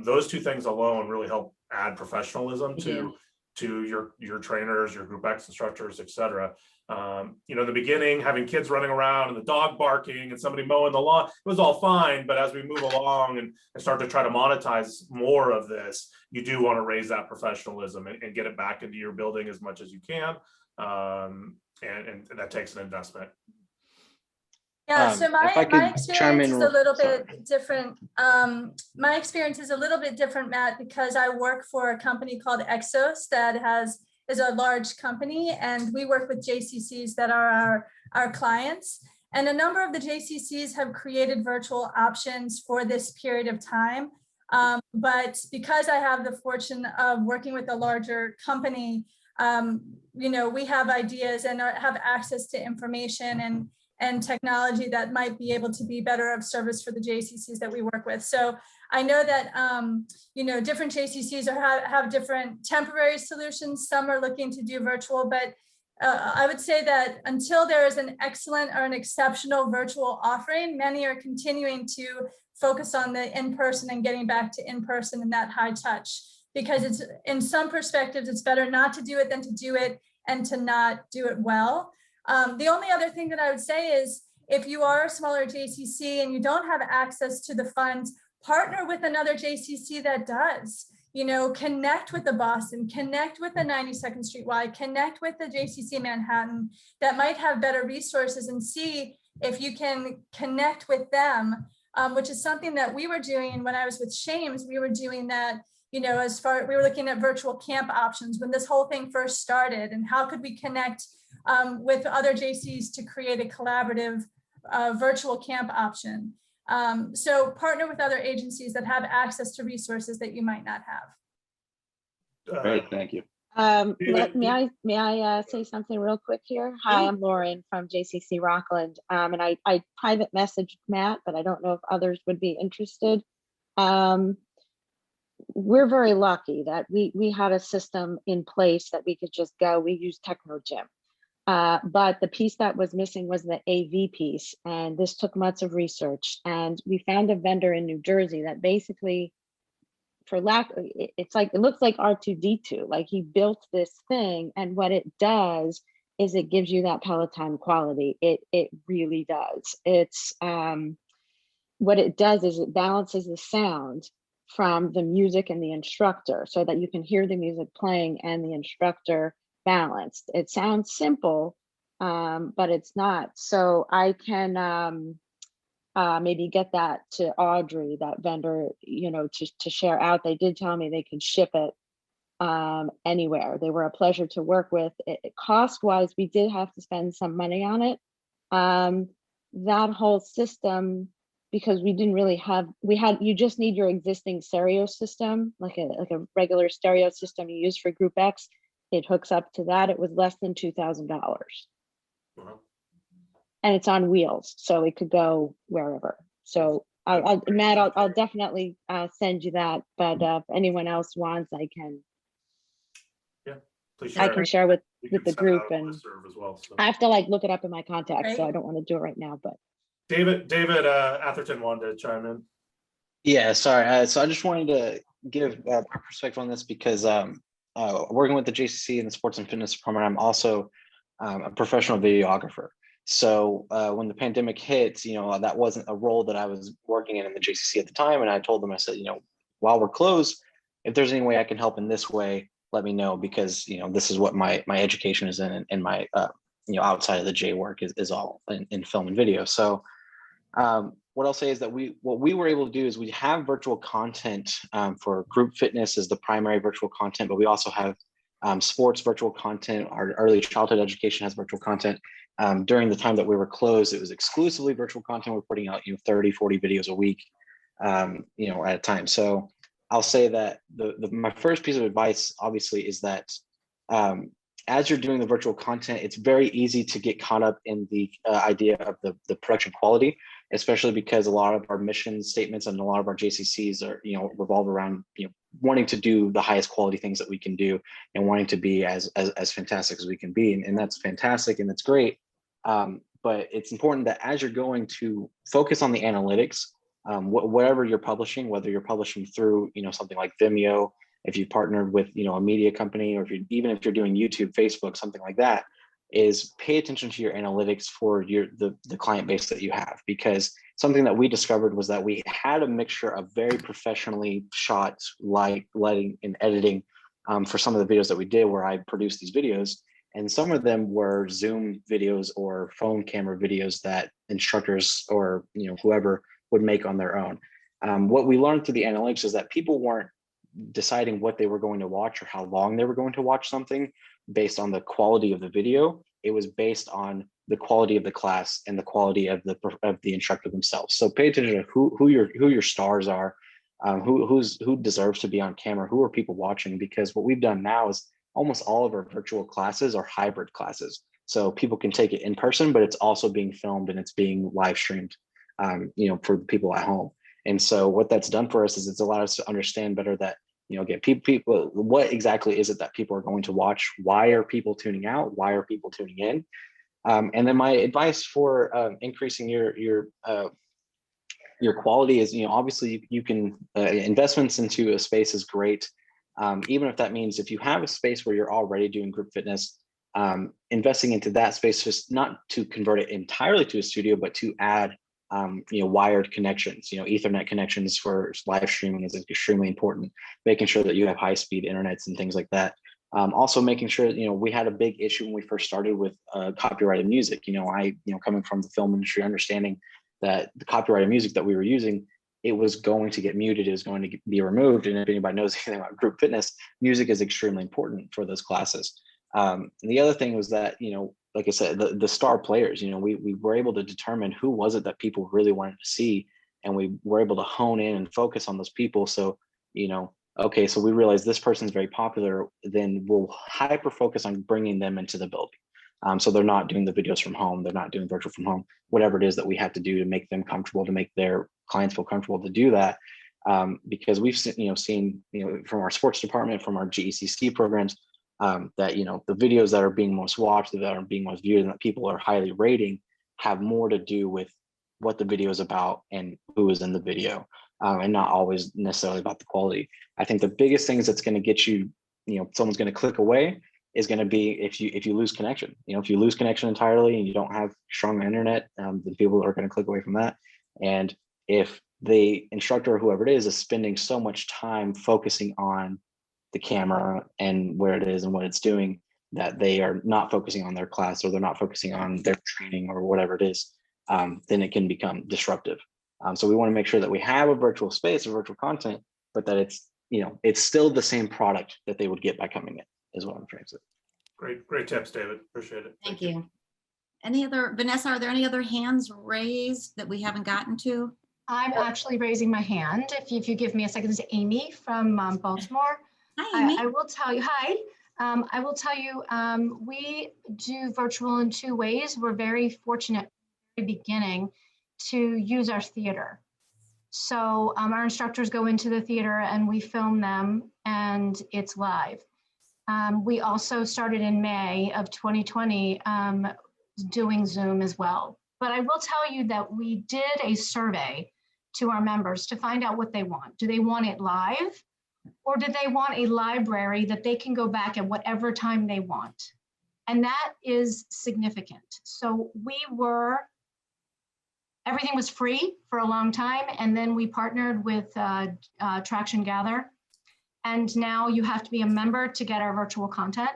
Those two things alone really help add professionalism to your trainers, your Group X instructors, etc. In the beginning, having kids running around and the dog barking and somebody mowing the lawn, it was all fine. But as we move along and start to try to monetize more of this, you do want to raise that professionalism and get it back into your building as much as you can. And that takes an investment. Yeah, so my experience is a little sorry. bit different. My experience is a little bit different, Matt, because I work for a company called EXOS that is a large company, and we work with JCCs that are our clients. And a number of the JCCs have created virtual options for this period of time. But because I have the fortune of working with a larger company, we have ideas and have access to information and technology that might be able to be better of service for the JCCs that we work with. So I know that, different JCCs have different temporary solutions. Some are looking to do virtual, but I would say that until there is an excellent or an exceptional virtual offering, many are continuing to focus on the in-person and getting back to in-person and that high touch, because it's, in some perspectives, it's better not to do it than to do it and to not do it well. The only other thing that I would say is, if you are a smaller JCC and you don't have access to the funds, partner with another JCC that does. Connect with the Boston, connect with the 92nd Street Y, connect with the JCC Manhattan that might have better resources, and see if you can connect with them, which is something that we were doing when I was with Shames. We were doing that, we were looking at virtual camp options when this whole thing first started, and how could we connect with other JCs to create a collaborative virtual camp option. So partner with other agencies that have access to resources that you might not have. Great, thank you. May I say something real quick here? Hi, I'm Lauren from JCC Rockland, and I private messaged Matt, but I don't know if others would be interested. We're very lucky that we had a system in place that we could just go. We use TechnoGym. But the piece that was missing was the AV piece. And this took months of research. And we found a vendor in New Jersey that basically, it looks like R2D2, like he built this thing. And what it does is it gives you that Peloton quality. It really does. It's what it does is it balances the sound from the music and the instructor, so that you can hear the music playing and the instructor balanced. It sounds simple, but it's not. So I can maybe get that to Audrey, that vendor, to share out. They did tell me they could ship it anywhere. They were a pleasure to work with. Cost-wise, we did have to spend some money on it. That whole system, because we didn't really have, you just need your existing stereo system, like a regular stereo system you use for Group X. It hooks up to that. It was less than $2,000. Wow. And it's on wheels, so it could go wherever. So Matt, I'll definitely send you that, but if anyone else wants, I can Please I share. can share with You the can send group, out a and listserv as well. So. I have to like look it up in my contacts, so I Great. don't want to do it right now, but. David Atherton wanted to chime in. Yeah, sorry. So I just wanted to give my perspective on this because working with the JCC and the sports and fitness department, I'm also a professional videographer. So when the pandemic hit, that wasn't a role that I was working in the JCC at the time. And I told them, I said, while we're closed, if there's any way I can help in this way, let me know, because, this is what my education is in, and my, outside of the J work is all in film and video. So what I'll say is that what we were able to do is we have virtual content for group fitness as the primary virtual content, but we also have sports virtual content. Our early childhood education has virtual content. During the time that we were closed, it was exclusively virtual content. We're putting out 30, 40 videos a week, at a time. So I'll say that my first piece of advice, obviously, is that as you're doing the virtual content, it's very easy to get caught up in the idea of the production quality, especially because a lot of our mission statements and a lot of our JCCs are, revolve around, wanting to do the highest quality things that we can do and wanting to be as fantastic as we can be. And that's fantastic and that's great. But it's important that as you're going to focus on the analytics, whatever you're publishing, whether you're publishing through, something like Vimeo, if you partnered with, a media company, or even if you're doing YouTube, Facebook, something like that, is pay attention to your analytics for the client base that you have. Because something that we discovered was that we had a mixture of very professionally shot lighting and editing for some of the videos that we did, where I produced these videos, and some of them were Zoom videos or phone camera videos that instructors or whoever would make on their own. What we learned through the analytics is that people weren't deciding what they were going to watch or how long they were going to watch something based on the quality of the video. It was based on the quality of the class and the quality of the instructor themselves. So pay attention to who your stars are, who deserves to be on camera, who are people watching, because what we've done now is almost all of our virtual classes are hybrid classes. So people can take it in person, but it's also being filmed and it's being live streamed, for the people at home. And so what that's done for us is it's allowed us to understand better that, again, people, what exactly is it that people are going to watch? Why are people tuning out? Why are people tuning in? And then my advice for increasing your quality is, obviously you can investments into a space is great. Even if that means if you have a space where you're already doing group fitness, investing into that space, just not to convert it entirely to a studio, but to add wired connections, Ethernet connections for live streaming is extremely important. Making sure that you have high speed internets and things like that. Also making sure, we had a big issue when we first started with copyrighted music. Coming from the film industry, understanding that the copyrighted music that we were using, it was going to get muted, it was going to be removed. And if anybody knows anything about group fitness, music is extremely important for those classes. The other thing was that, like I said, the star players, we were able to determine who was it that people really wanted to see. And we were able to hone in and focus on those people. So, okay, so we realized this person's very popular, then we'll hyper focus on bringing them into the building. So they're not doing the videos from home, they're not doing virtual from home, whatever it is that we have to do to make them comfortable, to make their clients feel comfortable to do that. Because we've seen from our sports department, from our GECC programs, that the videos that are being most watched, that are being most viewed, and that people are highly rating, have more to do with what the video is about and who is in the video, and not always necessarily about the quality. I think the biggest things that's going to get you, someone's going to click away, is going to be if you lose connection. If you lose connection entirely and you don't have strong internet, then people are going to click away from that. And if the instructor or whoever it is spending so much time focusing on the camera and where it is and what it's doing, that they are not focusing on their class, or they're not focusing on their training or whatever it is, then it can become disruptive. So we want to make sure that we have a virtual space or virtual content, but that it's still the same product that they would get by coming in, is what I'm trying to say. Great tips, David. Appreciate it. Thank you. Vanessa, are there any other hands raised that we haven't gotten to? I'm actually raising my hand. If you give me a second, this is Amy from Baltimore. Hi, Amy. I will tell you, hi. I will tell you, we do virtual in two ways. We're very fortunate at the beginning to use our theater. So our instructors go into the theater and we film them and it's live. We also started in May of 2020 doing Zoom as well. But I will tell you that we did a survey to our members to find out what they want. Do they want it live? Or do they want a library that they can go back at whatever time they want? And that is significant. So everything was free for a long time. And then we partnered with Traction Gather. And now you have to be a member to get our virtual content.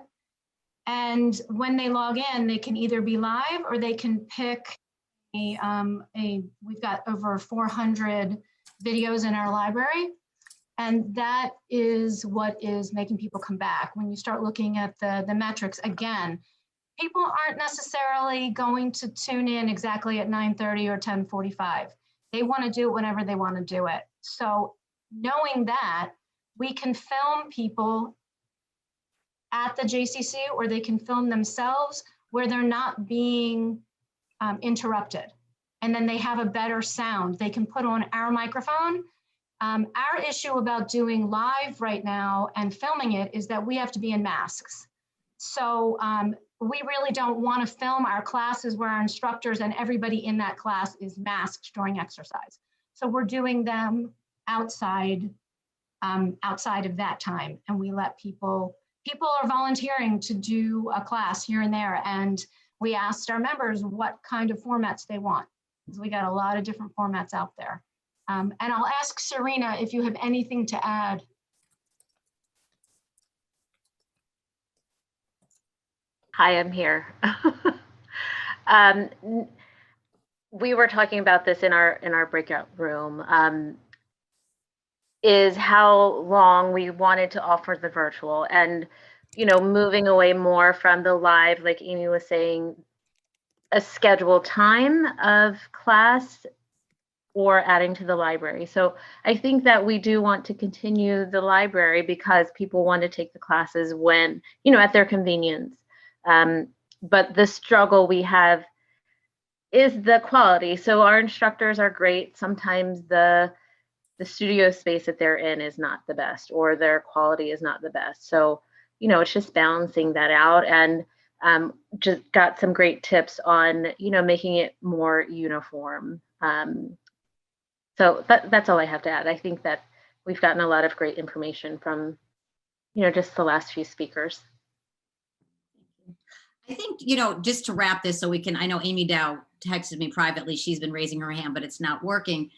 And when they log in, they can either be live or they can pick we've got over 400 videos in our library. And that is what is making people come back. When you start looking at the metrics, again, people aren't necessarily going to tune in exactly at 9:30 or 10:45. They want to do it whenever they want to do it. So knowing that, we can film people at the JCC or they can film themselves where they're not being interrupted. And then they have a better sound. They can put on our microphone. Our issue about doing live right now and filming it is that we have to be in masks. So we really don't want to film our classes where our instructors and everybody in that class is masked during exercise. So we're doing them outside of that time. And we let people are volunteering to do a class here and there. And we asked our members what kind of formats they want. Because we got a lot of different formats out there. And I'll ask Serena if you have anything to add. Hi, I'm here. We were talking about this in our breakout room, is how long we wanted to offer the virtual and, moving away more from the live, like Amy was saying, a scheduled time of class or adding to the library. So I think that we do want to continue the library because people want to take the classes when, at their convenience. But the struggle we have is the quality. So our instructors are great. Sometimes the studio space that they're in is not the best or their quality is not the best. So, it's just balancing that out and just got some great tips on, making it more uniform. So that's all I have to add. I think that we've gotten a lot of great information from, just the last few speakers. I think, just to wrap this so we can, I know Amy Dow texted me privately. She's been raising her hand, but it's not working.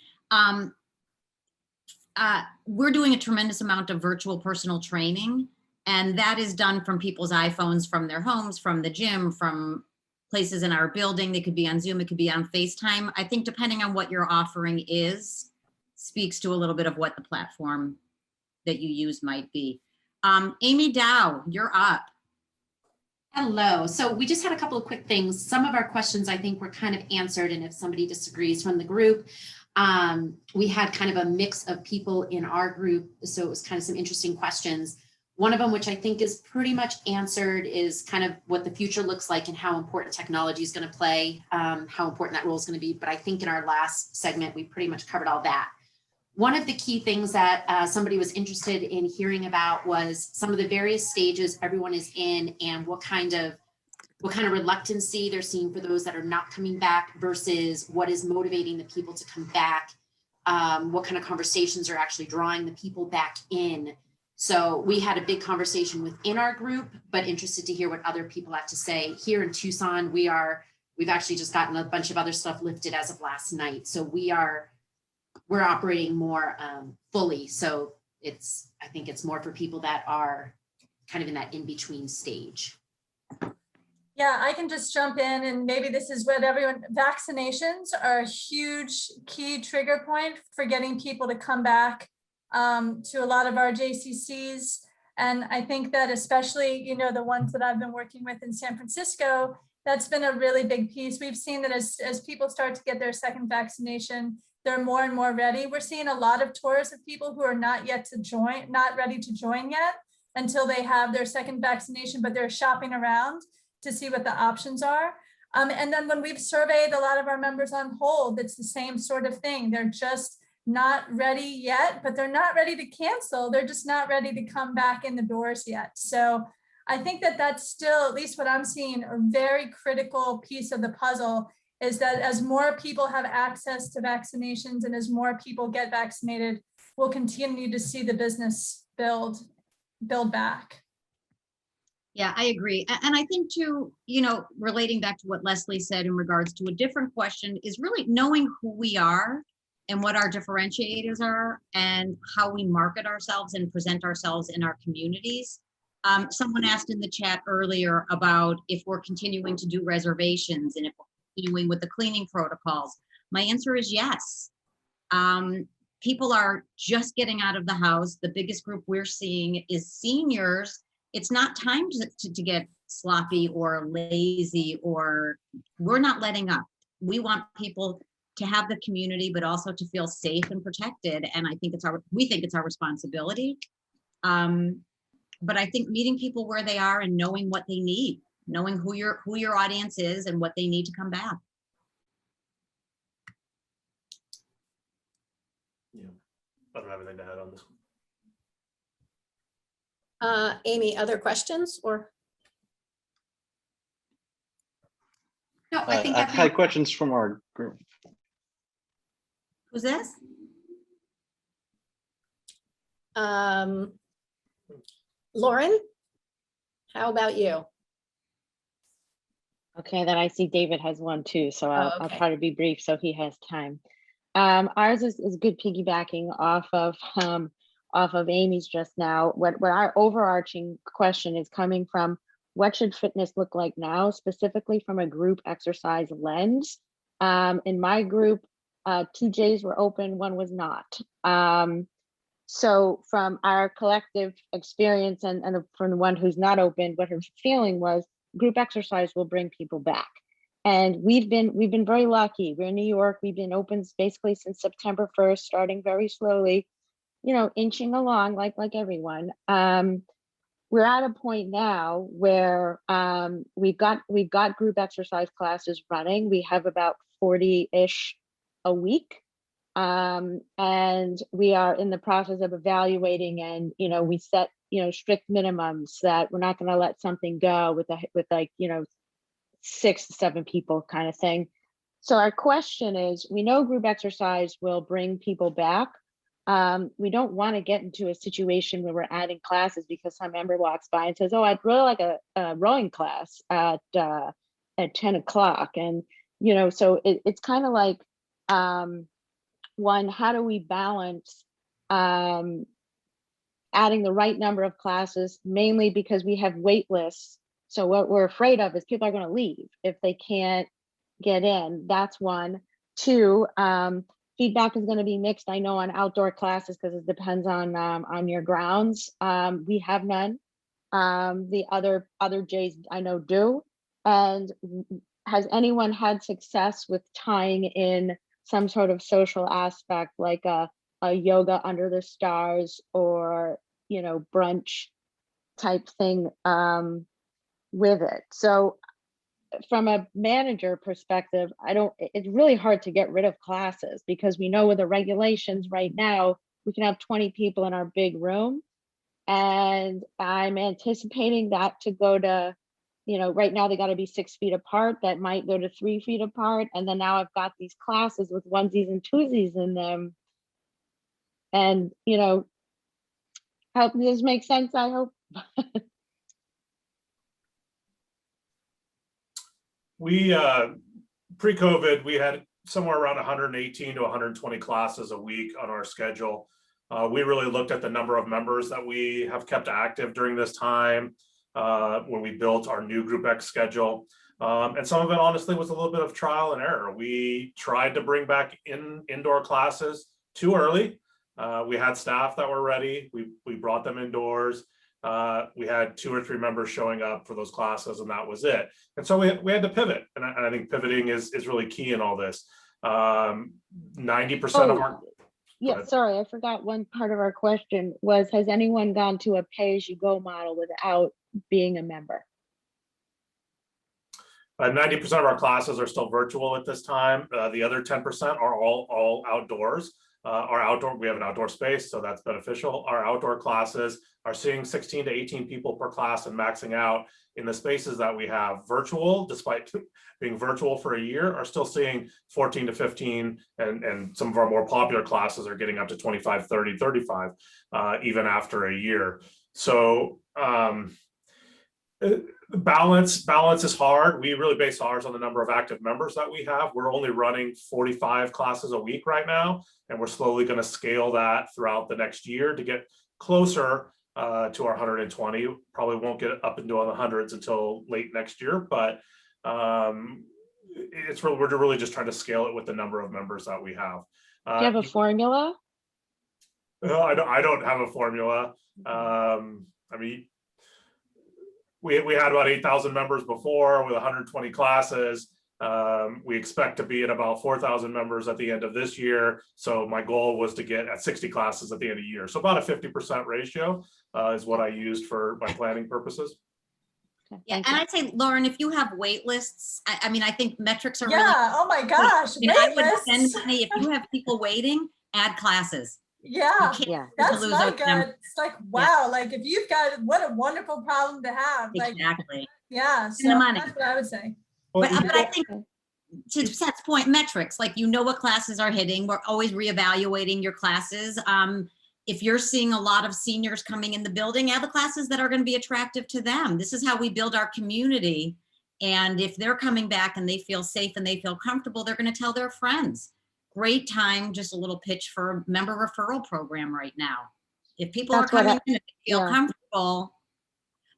We're doing a tremendous amount of virtual personal training, and that is done from people's iPhones, from their homes, from the gym, from places in our building. They could be on Zoom, it could be on FaceTime. I think depending on what your offering is, speaks to a little bit of what the platform that you use might be. Amy Dow, you're up. Hello. So we just had a couple of quick things. Some of our questions I think were kind of answered, and if somebody disagrees from the group, we had kind of a mix of people in our group. So it was kind of some interesting questions. One of them, which I think is pretty much answered, is kind of what the future looks like and how important technology is going to play, how important that role is going to be. But I think in our last segment, we pretty much covered all that. One of the key things that somebody was interested in hearing about was some of the various stages everyone is in and what kind of reluctancy they're seeing for those that are not coming back versus what is motivating the people to come back, what kind of conversations are actually drawing the people back in. So we had a big conversation within our group, but interested to hear what other people have to say. Here in Tucson, we've actually just gotten a bunch of other stuff lifted as of last night. So we're operating more fully. So I think it's more for people that are kind of in that in-between stage. Yeah, I can just jump in, and maybe this is what vaccinations are a huge key trigger point for getting people to come back to a lot of our JCCs. And I think that especially, the ones that I've been working with in San Francisco, that's been a really big piece. We've seen that as people start to get their second vaccination, they're more and more ready. We're seeing a lot of tours of people who are not ready to join yet until they have their second vaccination, but they're shopping around to see what the options are. And then when we've surveyed a lot of our members on hold, it's the same sort of thing. They're just not ready yet, but they're not ready to cancel. They're just not ready to come back in the doors yet. So I think that that's still, at least what I'm seeing, a very critical piece of the puzzle, is that as more people have access to vaccinations and as more people get vaccinated, we'll continue to see the business build back. Yeah, I agree. And I think too, you know, relating back to what Leslie said in regards to a different question, is really knowing who we are and what our differentiators are and how we market ourselves and present ourselves in our communities. Someone asked in the chat earlier about if we're continuing to do reservations and if we're continuing with the cleaning protocols. My answer is yes. People are just getting out of the house. The biggest group we're seeing is seniors. It's not time to get sloppy or lazy, or we're not letting up. We want people to have the community, but also to feel safe and protected. And I think we think it's our responsibility. But I think meeting people where they are and knowing what they need, knowing who your audience is and what they need to come back. Yeah, I don't have anything to add on this one. Amy, other questions or? No, I think I've had questions from our group. Who's this? Lauren, how about you? Okay, then I see David has one too, so I'll okay. try to be brief so he has time. Ours is good, piggybacking off of Amy's just now. What our overarching question is coming from, what should fitness look like now, specifically from a group exercise lens? In my group, 2 J's were open, 1 was not. So from our collective experience and from the one who's not open, what her feeling was, group exercise will bring people back. And we've been very lucky. We're in New York. We've been open basically since September 1st, starting very slowly, you know, inching along like everyone. We're at a point now where we've got group exercise classes running. We have about 40-ish a week. And we are in the process of evaluating, and, you know, we set, you know, strict minimums that we're not going to let something go with like, you know, 6 to 7 people kind of thing. So our question is, we know group exercise will bring people back. We don't want to get into a situation where we're adding classes because some member walks by and says, oh, I'd really like a rowing class at 10 o'clock. And, you know, so it's kind of like, one, how do we balance adding the right number of classes, mainly because we have wait lists. So what we're afraid of is people are going to leave if they can't get in. That's one. 2, feedback is going to be mixed, I know, on outdoor classes because it depends on your grounds. We have none. The other J's I know do. And has anyone had success with tying in some sort of social aspect, like a yoga under the stars or, you know, brunch type thing with it? So from a manager perspective, it's really hard to get rid of classes because we know with the regulations right now, we can have 20 people in our big room. And I'm anticipating that to go to, you know, right now they got to be 6 feet apart. That might go to 3 feet apart. And then now I've got these classes with onesies and twosies in them. And, you know, help this make sense, I hope. We, pre-COVID, we had somewhere around 118 to 120 classes a week on our schedule. We really looked at the number of members that we have kept active during this time when we built our new Group X schedule. And some of it honestly was a little bit of trial and error. We tried to bring back indoor classes too early. We had staff that were ready. We brought them indoors. We had 2 or 3 members showing up for those classes, and that was it. And so we had to pivot. And I think pivoting is really key in all this. 90% of our... Yeah, sorry, I forgot one part of our question was, has anyone gone to a pay-as-you-go model without being a member? 90% of our classes are still virtual at this time. The other 10% are all outdoors. Our outdoor, we have an outdoor space, so that's beneficial. Our outdoor classes are seeing 16 to 18 people per class and maxing out. In the spaces that we have virtual, despite being virtual for a year, are still seeing 14 to 15, and some of our more popular classes are getting up to 25, 30, 35, even after a year. So balance is hard. We really base ours on the number of active members that we have. We're only running 45 classes a week right now, and we're slowly going to scale that throughout the next year to get closer to our 120. Probably won't get up into the hundreds until late next year, but it's really, we're really just trying to scale it with the number of members that we have. Do you have a formula? I don't have a formula. I mean, we had about 8,000 members before with 120 classes. We expect to be at about 4,000 members at the end of this year. So my goal was to get at 60 classes at the end of the year. So about a 50% ratio is what I used for my planning purposes. Yeah, and I'd say, Lauren, if you have wait lists, I mean, I think metrics are Yeah, really. oh my gosh, And I wait would spend lists. money if you have people waiting, add classes. Yeah, Yeah. that's lose my those members. gut. It's like, wow, like if you've got, what a wonderful problem to have. Like, Exactly. yeah, the so money. that's what I would say. Well, But I think to Seth's point, metrics, like you know what classes are hitting. We're always reevaluating your classes. If you're seeing a lot of seniors coming in the building, add the classes that are going to be attractive to them. This is how we build our community. And if they're coming back and they feel safe and they feel comfortable, they're going to tell their friends. Great time, just a little pitch for a member referral program right now. If people That's are what coming in and they feel yeah. comfortable,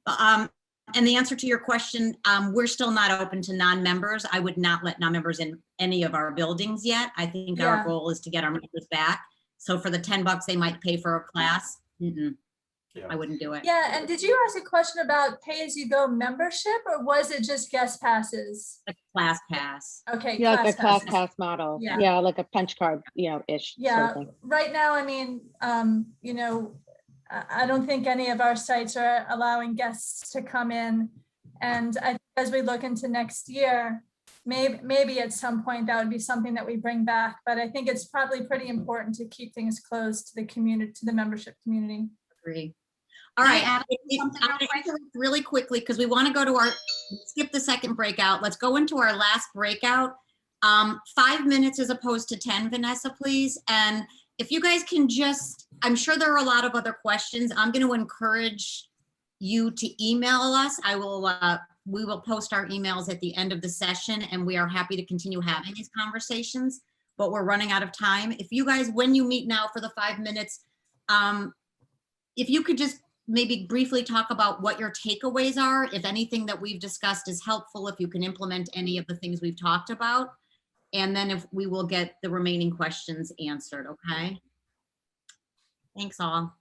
and the answer to your question, we're still not open to non-members. I would not let non-members in any of our buildings yet. I think our Yeah. goal is to get our members back. So for the $10 they might pay for a class, I wouldn't do it. Yeah, and did you ask a question about pay-as-you-go membership, or was it just guest passes? Like class pass. Okay. Yeah, like a class passes. pass model. Yeah. Yeah, like a punch card, you know, ish. Sort Yeah, of thing. right now, I mean, you know, I don't think any of our sites are allowing guests to come in. And as we look into next year, maybe at some point that would be something that we bring back. But I think it's probably pretty important to keep things closed to the community, to the membership community. Agree. All Can I right, add something I'm real gonna quick? interrupt really quickly because we want to go to our, skip the second breakout. Let's go into our last breakout. 5 minutes as opposed to 10, Vanessa, please. And if you guys can just, I'm sure there are a lot of other questions. I'm going to encourage you to email us. We will post our emails at the end of the session, and we are happy to continue having these conversations, but we're running out of time. If you guys, when you meet now for the 5 minutes, if you could just maybe briefly talk about what your takeaways are, if anything that we've discussed is helpful, if you can implement any of the things we've talked about, and then if we will get the remaining questions answered, okay? Thanks all.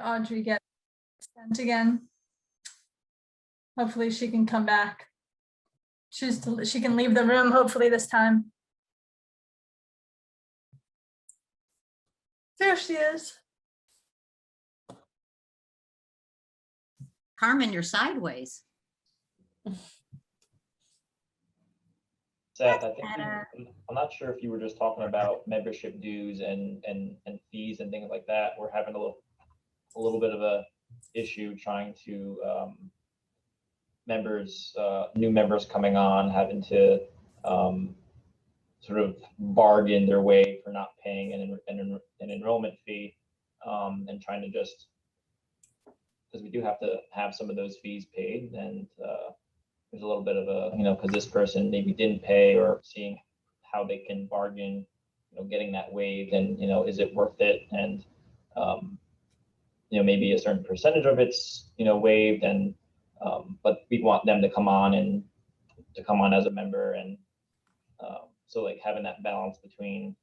Audrey get sent again. Hopefully she can come back. She can leave the room hopefully this time. There she is. Carmen, you're sideways. Seth, I think I'm not sure if you were just talking about membership dues and fees and things like that. We're having a little bit of a issue trying to new members coming on, having to sort of bargain their way for not paying an enrollment fee, and trying to just, because we do have to have some of those fees paid, and there's a little bit of a, because this person maybe didn't pay, or seeing how they can bargain, getting that waived, and is it worth it? And maybe a certain percentage of it's waived, and but we want them to come on as a member, and so like having that balance between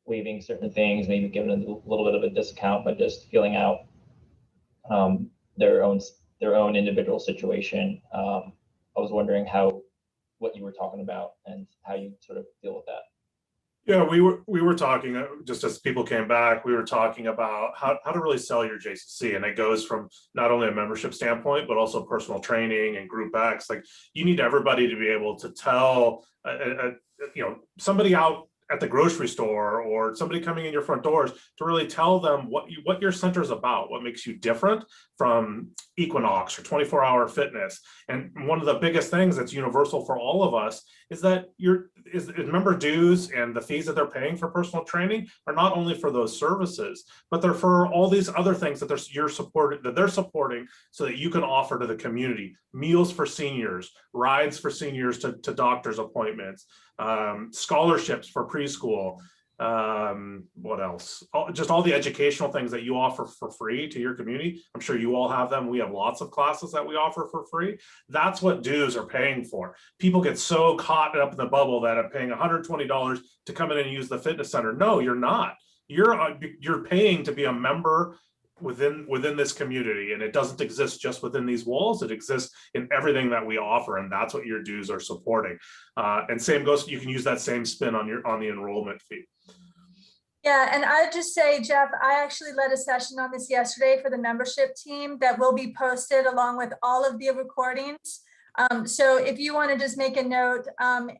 waiving certain things, maybe giving a little bit of a discount, but just feeling out their own individual situation. I was wondering how what you were talking about and how you sort of deal with that. Yeah, we were talking, just as people came back, we were talking about how to really sell your JCC. And it goes from not only a membership standpoint, but also personal training and group X. Like, you need everybody to be able to tell, somebody out at the grocery store or somebody coming in your front doors to really tell them what your center is about, what makes you different from Equinox or 24-hour fitness. And one of the biggest things that's universal for all of us is that member dues and the fees that they're paying for personal training are not only for those services, but they're for all these other things that they're supporting so that you can offer to the community: meals for seniors, rides for seniors to doctor's appointments, scholarships for preschool, what else? Just all the educational things that you offer for free to your community. I'm sure you all have them. We have lots of classes that we offer for free. That's what dues are paying for. People get so caught up in the bubble that I'm paying $120 to come in and use the fitness center. No, you're not. You're paying to be a member within this community, and it doesn't exist just within these walls. It exists in everything that we offer, and that's what your dues are supporting. And same goes, you can use that same spin on the enrollment fee. Yeah, and I'd just say, Jeff, I actually led a session on this yesterday for the membership team that will be posted along with all of the recordings. So if you want to just make a note,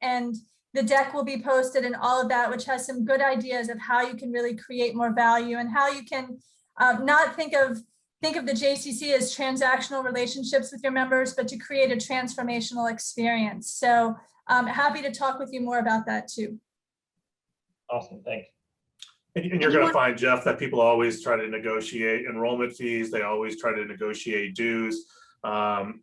and the deck will be posted and all of that, which has some good ideas of how you can really create more value and how you can not think of the JCC as transactional relationships with your members, but to create a transformational experience. So I'm happy to talk with you more about that too. Awesome, thanks. And you're going to find, Jeff, that people always try to negotiate enrollment fees. They always try to negotiate dues. Our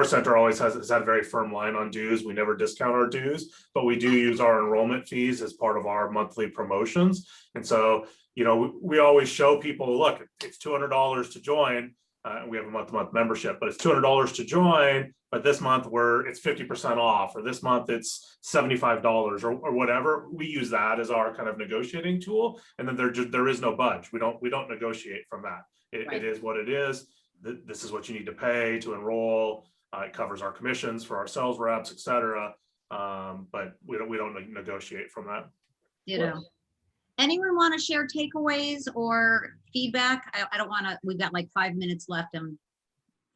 center always has had a very firm line on dues. We never discount our dues, but we do use our enrollment fees as part of our monthly promotions. And so, we always show people, look, it's $200 to join. We have a month-to-month membership, but it's $200 to join. But this month it's 50% off, or this month it's $75 or whatever. We use that as our kind of negotiating tool. And then there is no budge. We don't negotiate from that. It is what it is. This is what you need to pay to enroll. It covers our commissions for our sales reps, et cetera. But we don't negotiate from that. Anyone want to share takeaways or feedback? I don't want to, we've got like 5 minutes left and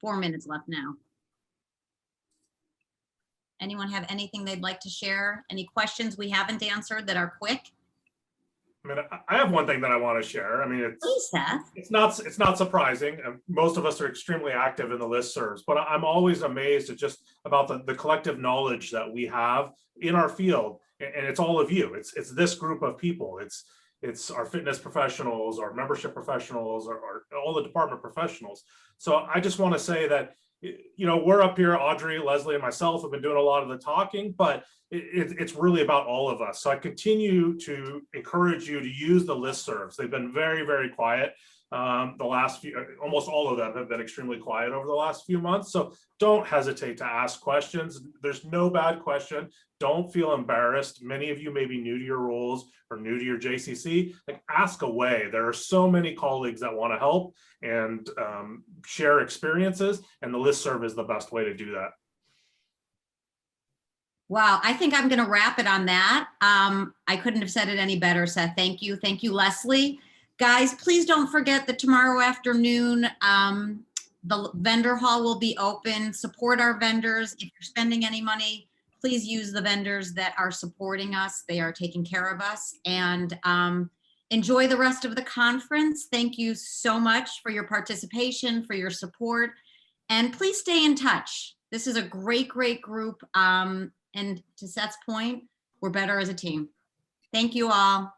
4 minutes left now. Anyone have anything they'd like to share? Any questions we haven't answered that are quick? I mean, I have one thing that I want to share. I mean, Seth. It's not surprising. Most of us are extremely active in the listservs, but I'm always amazed at just about the collective knowledge that we have in our field. And it's all of you. It's this group of people. It's our fitness professionals, our membership professionals, or all the department professionals. So I just want to say that, we're up here, Audrey, Leslie, and myself have been doing a lot of the talking, but it's really about all of us. So I continue to encourage you to use the listservs. They've been very, very quiet. Almost all of them have been extremely quiet over the last few months. So don't hesitate to ask questions. There's no bad question. Don't feel embarrassed. Many of you may be new to your roles or new to your JCC. Like, ask away. There are so many colleagues that want to help and share experiences, and the listserv is the best way to do that. Wow, I think I'm going to wrap it on that. I couldn't have said it any better, Seth. Thank you. Thank you, Leslie. Guys, please don't forget that tomorrow afternoon, the vendor hall will be open. Support our vendors. If you're spending any money, please use the vendors that are supporting us. They are taking care of us. And enjoy the rest of the conference. Thank you so much for your participation, for your support. And please stay in touch. This is a great, great group. And to Seth's point, we're better as a team. Thank you all.